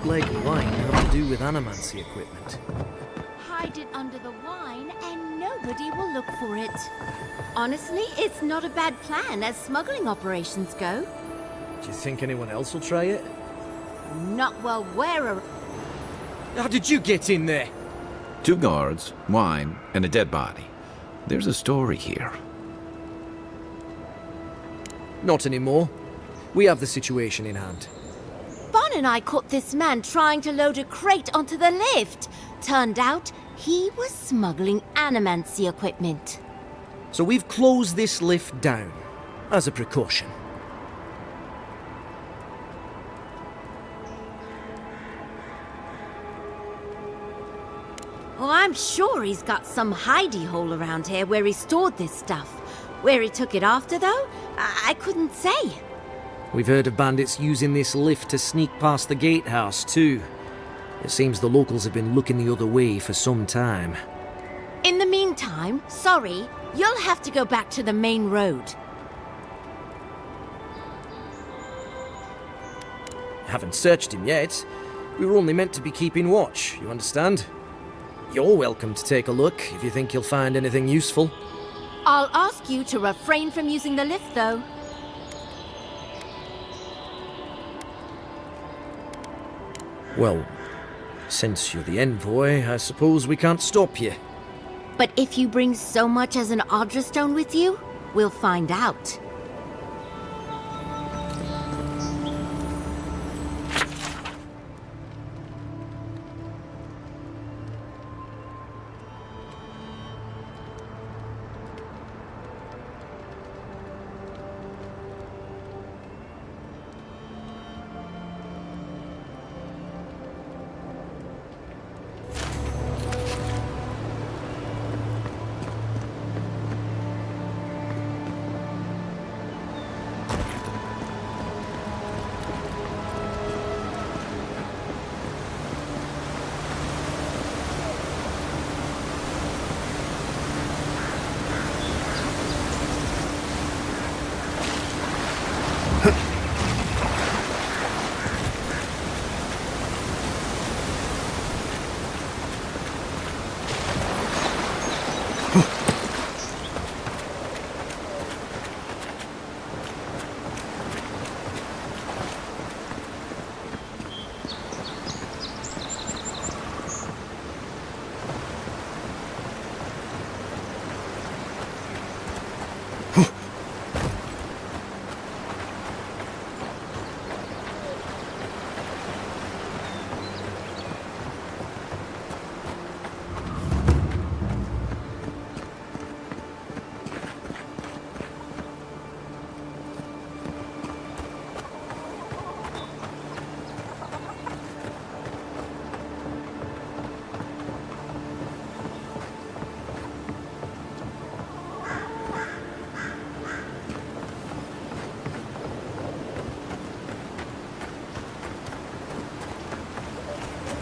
leg wine have to do with animancy equipment? Hide it under the wine and nobody will look for it. Honestly, it's not a bad plan as smuggling operations go. Do you think anyone else will try it? Not while we're How did you get in there? 2 guards, wine, and a dead body. There's a story here. Not anymore. We have the situation in hand. Bon and I caught this man trying to load a crate onto the lift. Turned out he was smuggling animancy equipment. So we've closed this lift down, as a precaution. Oh, I'm sure he's got some hidey hole around here where he stored this stuff. Where he took it after, though, I couldn't say. We've heard of bandits using this lift to sneak past the gatehouse, too. It seems the locals have been looking the other way for some time. In the meantime, sorry, you'll have to go back to the main road. Haven't searched him yet. We were only meant to be keeping watch, you understand? You're welcome to take a look if you think you'll find anything useful. I'll ask you to refrain from using the lift, though. Well, since you're the envoy, I suppose we can't stop you. But if you bring so much as an Audra stone with you, we'll find out.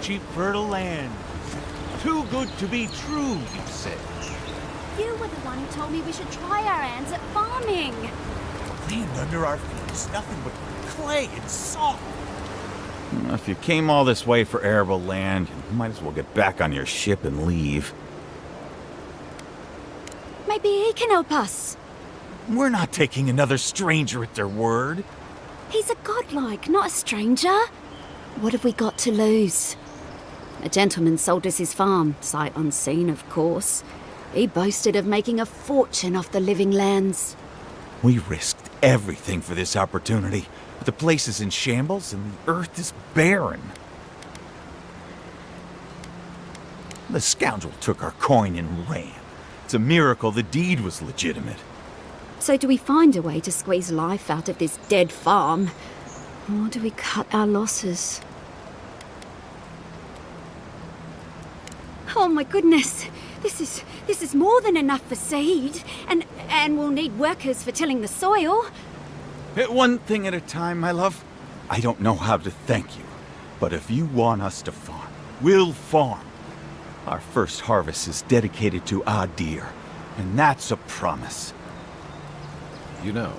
Cheap fertile land. Too good to be true, you said. You were the one who told me we should try our hands at farming. Land under our feet is nothing but clay and salt. If you came all this way for arable land, you might as well get back on your ship and leave. Maybe he can help us. We're not taking another stranger at their word. He's a godlike, not a stranger. What have we got to lose? A gentleman sold us his farm, sight unseen, of course. He boasted of making a fortune off the living lands. We risked everything for this opportunity. The place is in shambles and the earth is barren. The scoundrel took our coin and ran. It's a miracle the deed was legitimate. So do we find a way to squeeze life out of this dead farm? Or do we cut our losses? Oh my goodness! This is more than enough for seed, and we'll need workers for tilling the soil. One thing at a time, my love. I don't know how to thank you, but if you want us to farm, we'll farm. Our first harvest is dedicated to Adir, and that's a promise. You know,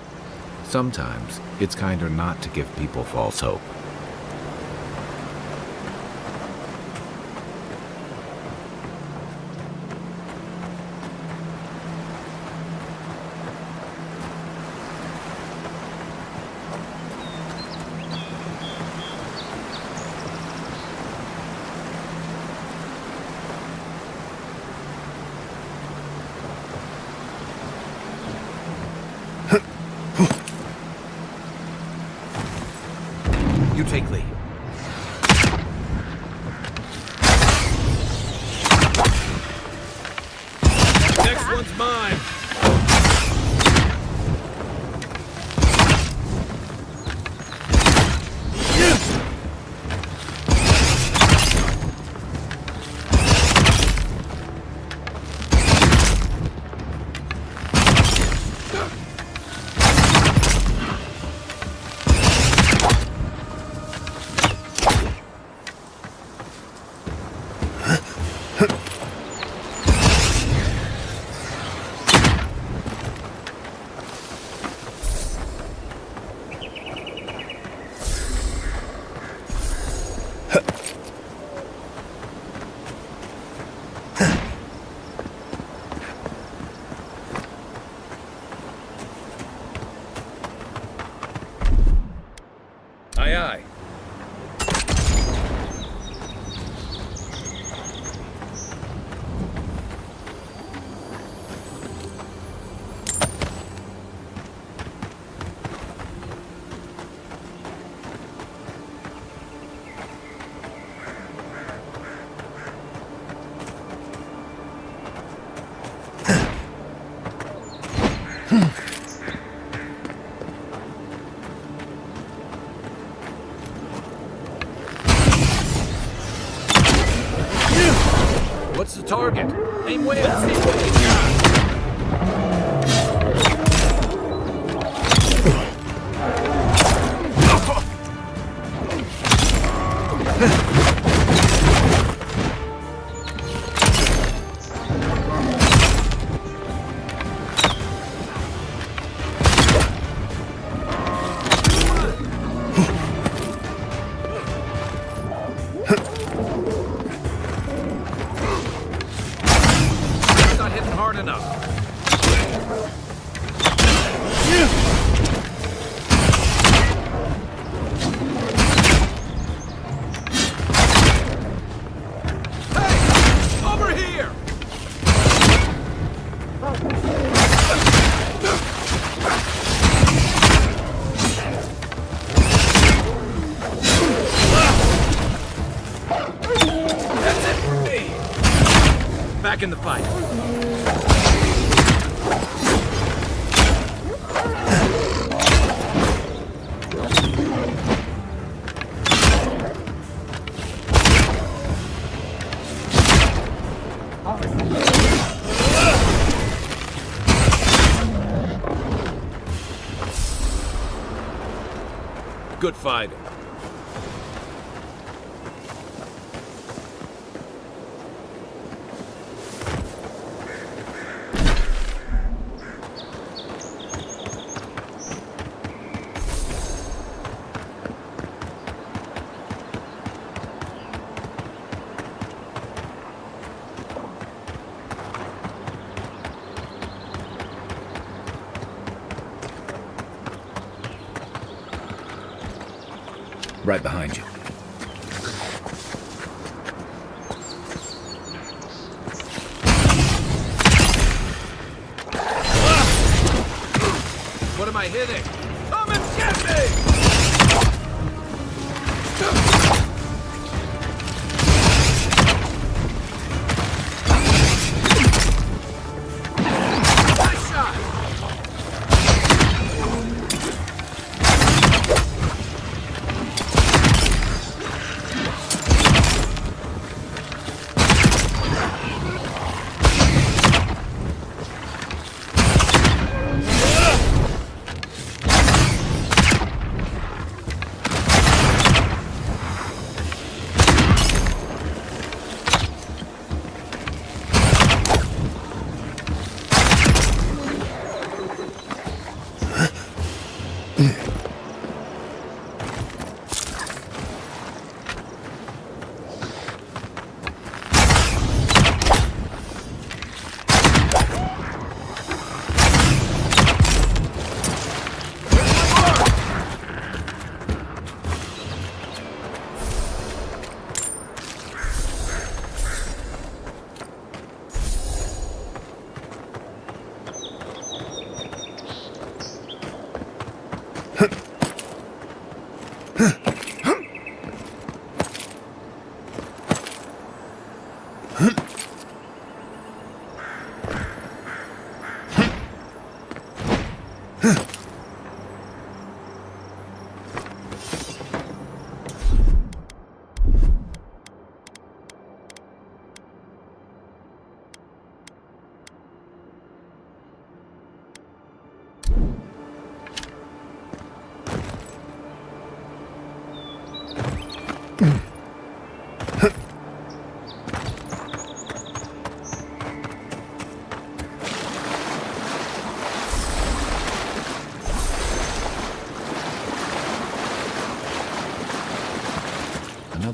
sometimes it's kinder not to give people false hope. take lead. Next one's mine. Aye, aye. What's the target? Aim way up. Not hitting hard enough. Hey! Over here! That's it for me. Back in the fight. Good fighting. Right behind you. What am I hitting? Come and get me! Nice shot!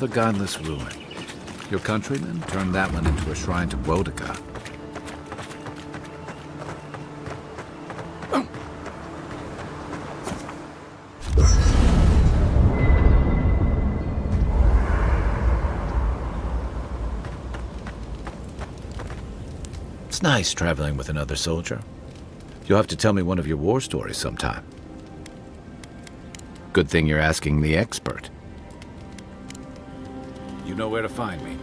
another godless ruin. Your countrymen turned that one into a shrine to Boudica. It's nice traveling with another soldier. You'll have to tell me one of your war stories sometime. Good thing you're asking the expert. You know where to find me.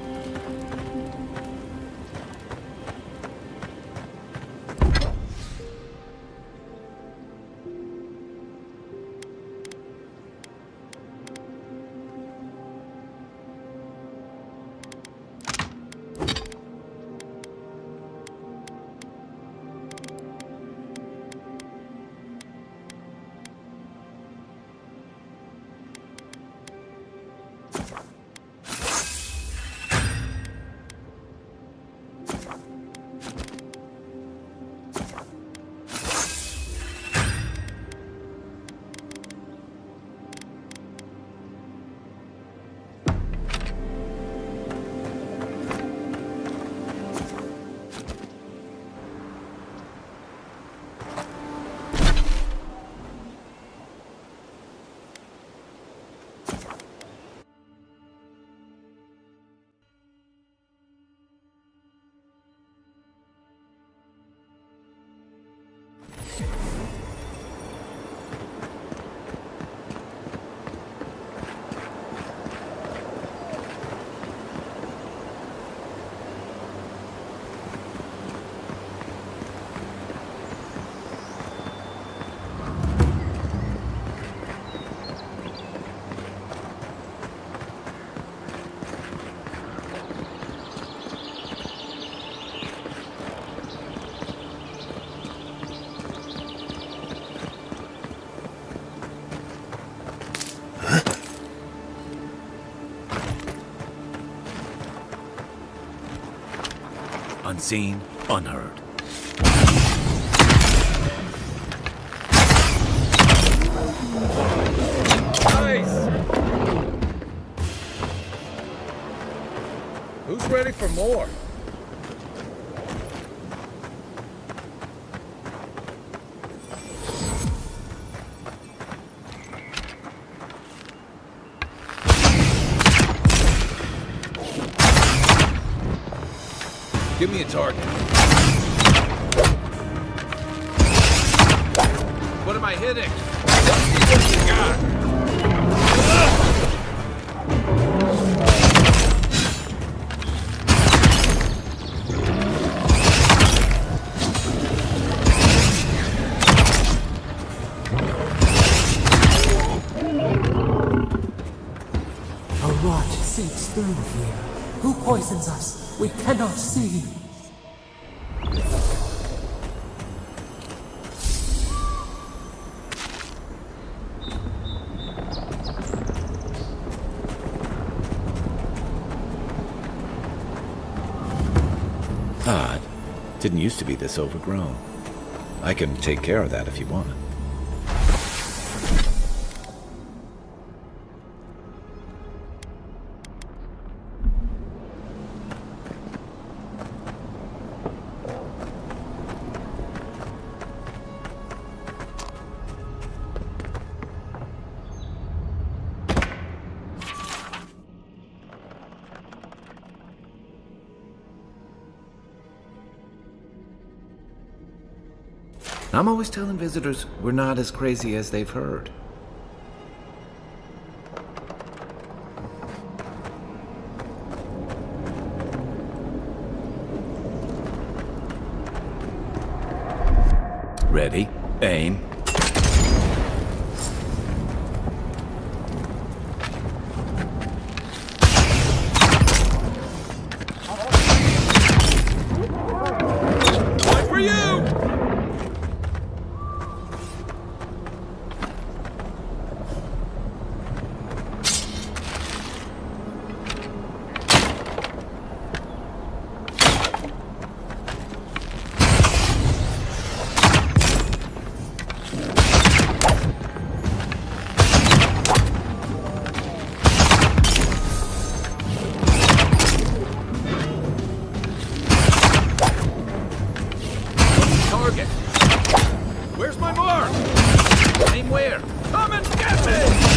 Unseen, unheard. Nice! Who's ready for more? Give me a target. What am I hitting? Let's see what you got. A rot seeps through here. Who poisons us? We cannot see. Odd. Didn't used to be this overgrown. I can take care of that if you want. I'm always telling visitors we're not as crazy as they've heard. Ready, aim. One for you! target. Where's my mark? Aim where? Come and get me!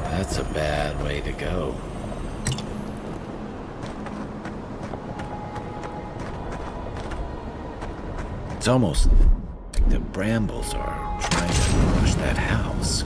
That's a bad way to go. It's almost like the brambles are trying to crush that house.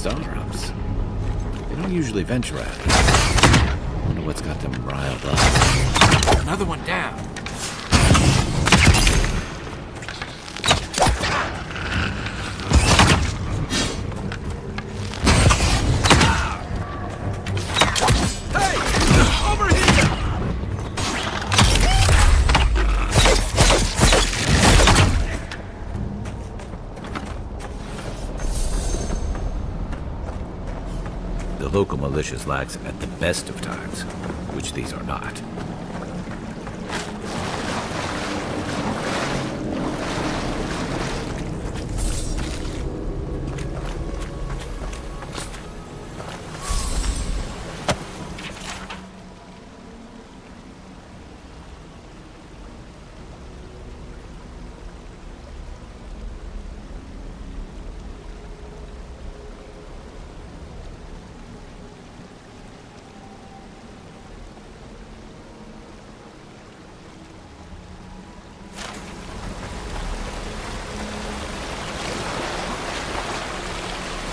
Zarups. They don't usually venture out. Wonder what's got them riled up. Another one down. The local militia's lax at the best of times, which these are not.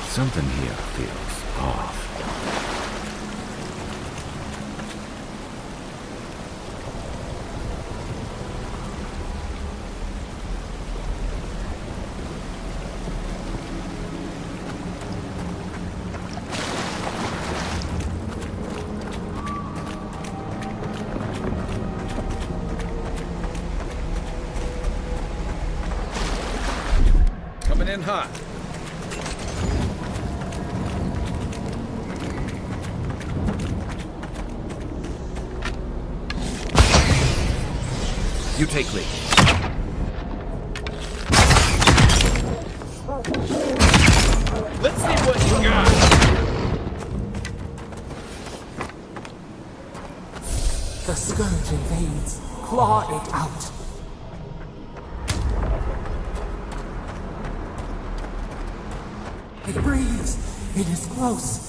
Something here feels off. Coming in hot. You take lead. Let's see what you got. The scourge invades. Claw it out. It breathes. It is close.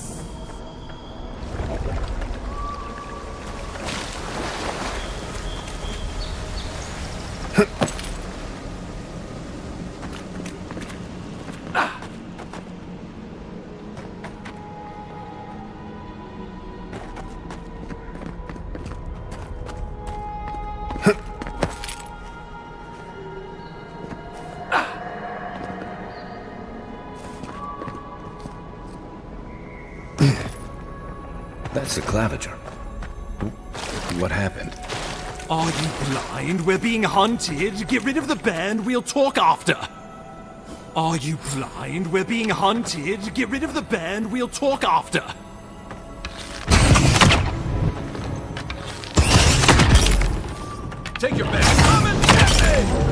That's the claviger. What happened? Are you blind? We're being hunted. Get rid of the bear and we'll talk after. Are you blind? We're being hunted. Get rid of the bear and we'll talk after. Take your bear. Come and get me!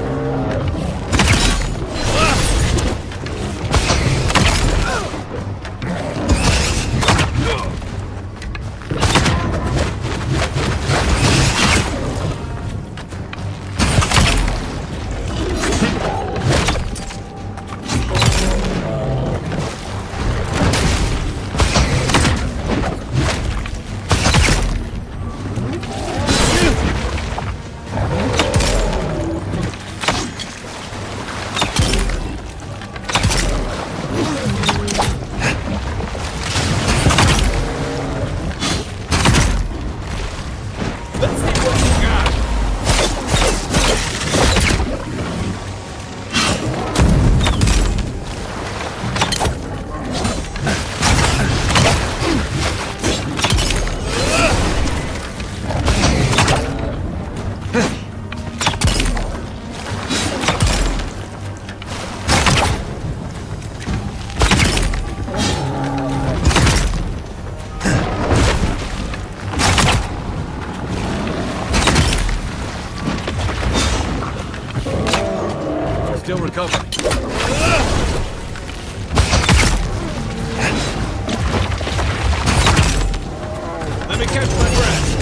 Still recovering. Let me catch my breath.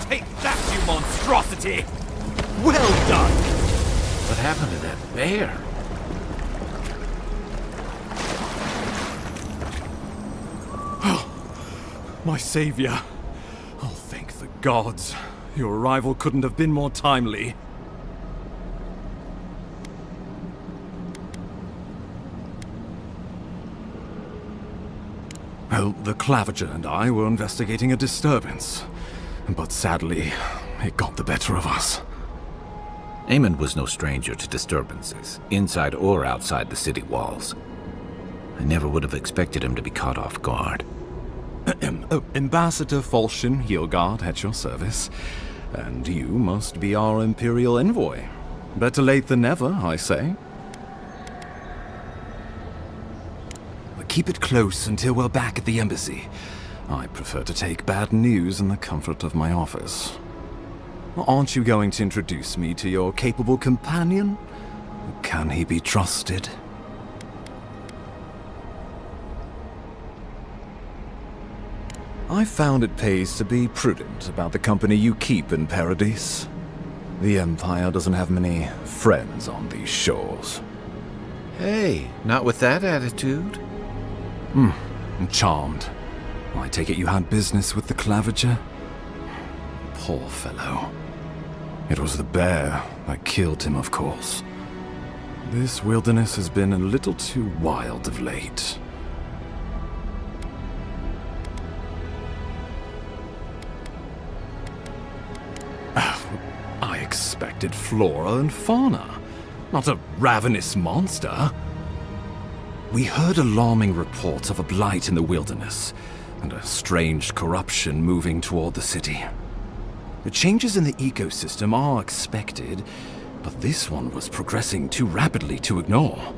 Take that, you monstrosity! Well done! What happened to that bear? My savior. Oh, thank the gods. Your arrival couldn't have been more timely. Well, the Clavager and I were investigating a disturbance. But sadly, it got the better of us. Eamon was no stranger to disturbances, inside or outside the city walls. I never would have expected him to be caught off guard. Ambassador Falchion Heelguard at your service. And you must be our Imperial envoy. Better late than never, I say. Keep it close until we're back at the embassy. I prefer to take bad news in the comfort of my office. Aren't you going to introduce me to your capable companion? Can he be trusted? I found it pays to be prudent about the company you keep in Paradise. The Empire doesn't have many friends on these shores. Hey, not with that attitude. I'm charmed. I take it you had business with the Clavager? Poor fellow. It was the bear that killed him, of course. This wilderness has been a little too wild of late. I expected flora and fauna, not a ravenous monster. We heard alarming reports of a blight in the wilderness, and a strange corruption moving toward the city. The changes in the ecosystem are expected, but this one was progressing too rapidly to ignore.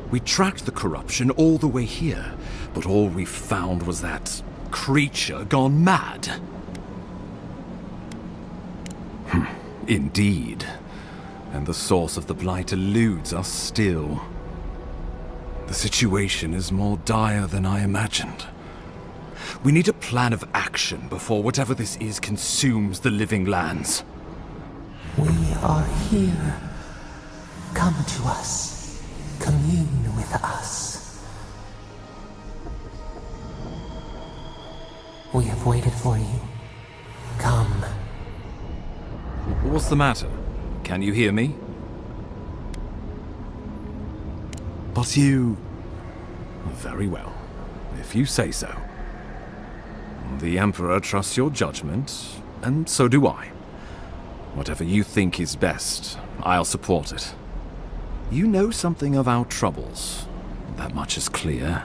We tracked the corruption all the way here, but all we found was that creature gone mad. Indeed. And the source of the blight eludes us still. The situation is more dire than I imagined. We need a plan of action before whatever this is consumes the living lands. We are here. Come to us. Commune with us. We have waited for you. Come. What's the matter? Can you hear me? But you... Very well, if you say so. The Emperor trusts your judgment, and so do I. Whatever you think is best, I'll support it. You know something of our troubles. That much is clear.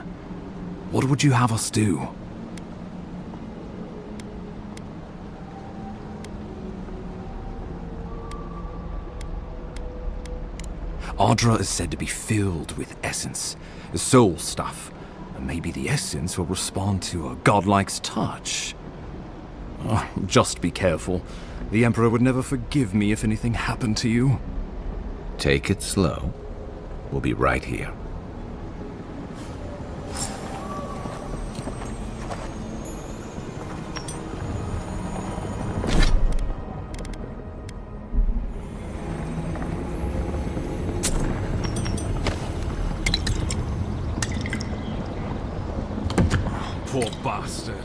What would you have us do? Ardra is said to be filled with essence, soul stuff, and maybe the essence will respond to a godlike's touch. Oh, just be careful. The Emperor would never forgive me if anything happened to you. Take it slow. We'll be right here. Poor bastard.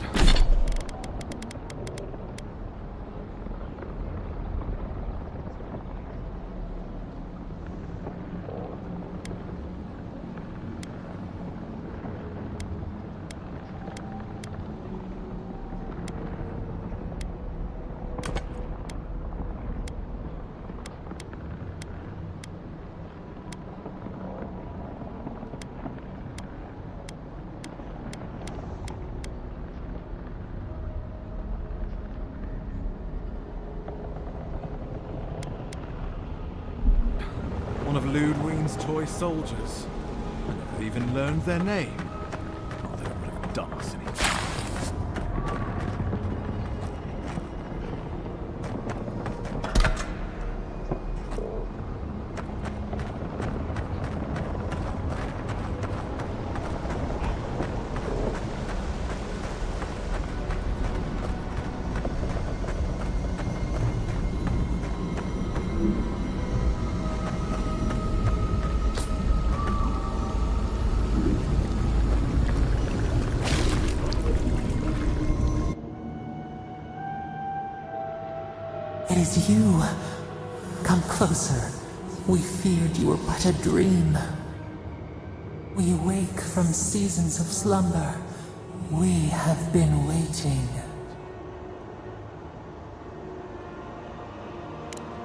One of Ludwig's toy soldiers. I never even learned their name. Not that it would have done us any good. It is you. Come closer. We feared you were but a dream. We wake from seasons of slumber. We have been waiting.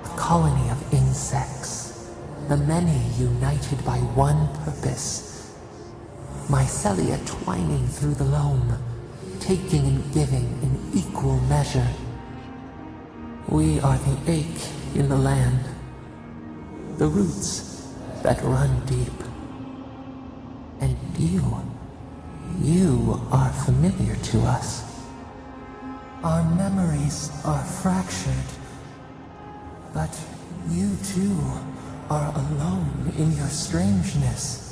A colony of insects. The many united by one purpose. Mycelia twining through the loam, taking and giving in equal measure. We are the ache in the land, the roots that run deep. And you are familiar to us. Our memories are fractured, but you too are alone in your strangeness.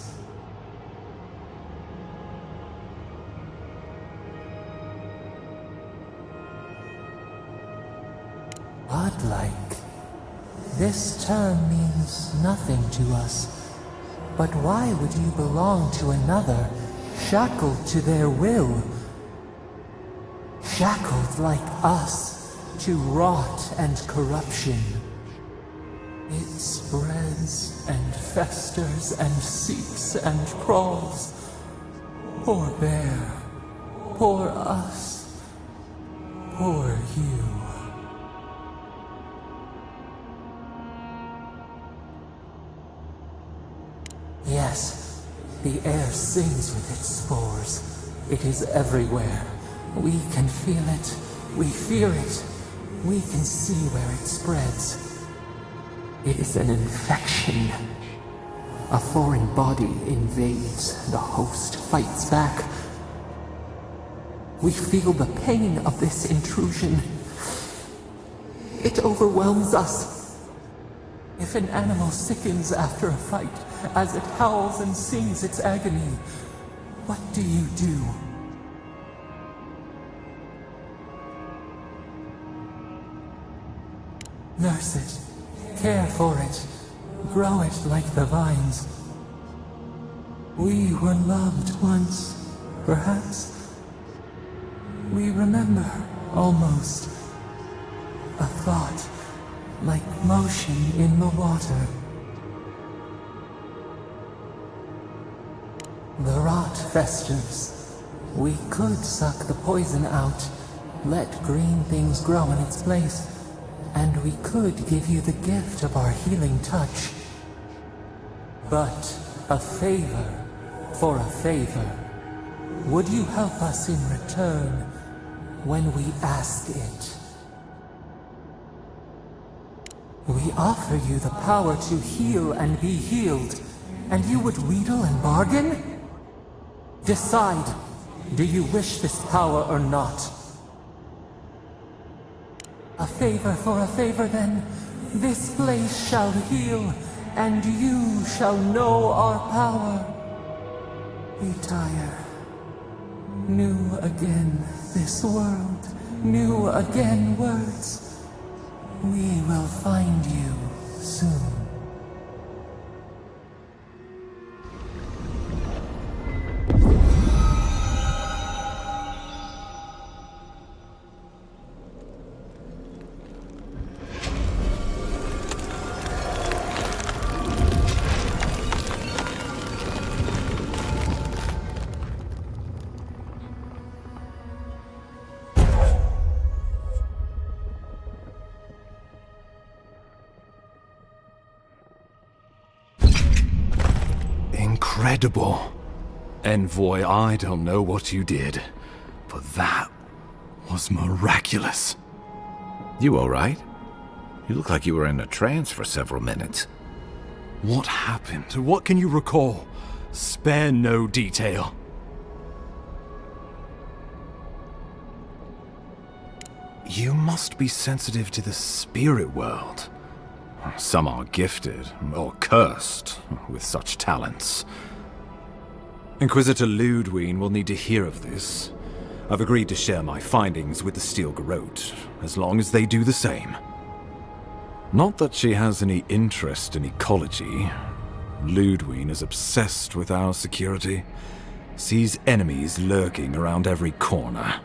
Godlike. This term means nothing to us. But why would you belong to another, shackled to their will? Shackled like us to rot and corruption. It spreads and festers and seeps and crawls. Poor bear. Poor us. Poor you. Yes, the air sings with its spores. It is everywhere. We can feel it. We fear it. We can see where it spreads. It is an infection. A foreign body invades. The host fights back. We feel the pain of this intrusion. It overwhelms us. If an animal sickens after a fight, as it howls and sings its agony, what do you do? Nurse it, care for it, grow it like the vines. We were loved once, perhaps. We remember, almost. A thought, like motion in the water. The rot festers. We could suck the poison out, let green things grow in its place, and we could give you the gift of our healing touch. But a favor for a favor. Would you help us in return when we ask it? We offer you the power to heal and be healed, and you would wheedle and bargain? Decide, do you wish this power or not? A favor for a favor then. This place shall heal, and you shall know our power. Retire. New again this world, new again words. We will find you soon. Incredible. Envoy, I don't know what you did, but that was miraculous. You all right? You look like you were in a trance for several minutes. What happened? What can you recall? Spare no detail. You must be sensitive to the spirit world. Some are gifted, or cursed, with such talents. Inquisitor Ludwig will need to hear of this. I've agreed to share my findings with the Steel Garrote, as long as they do the same. Not that she has any interest in ecology. Ludwig is obsessed with our security, sees enemies lurking around every corner.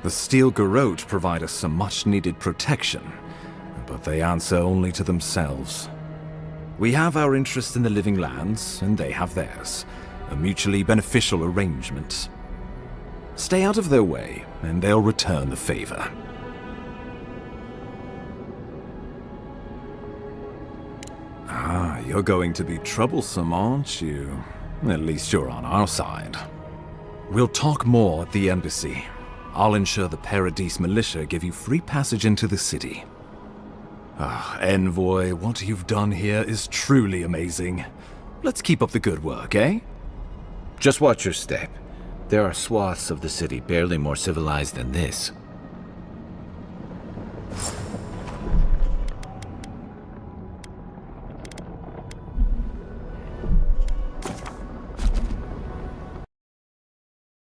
The Steel Garrote provide us some much-needed protection, but they answer only to themselves. We have our interest in the living lands, and they have theirs. A mutually beneficial arrangement. Stay out of their way, and they'll return the favor. Ah, you're going to be troublesome, aren't you? At least you're on our side. We'll talk more at the embassy. I'll ensure the Paradise militia give you free passage into the city. Ah, Envoy, what you've done here is truly amazing. Let's keep up the good work, eh? Just watch your step. There are swaths of the city barely more civilized than this.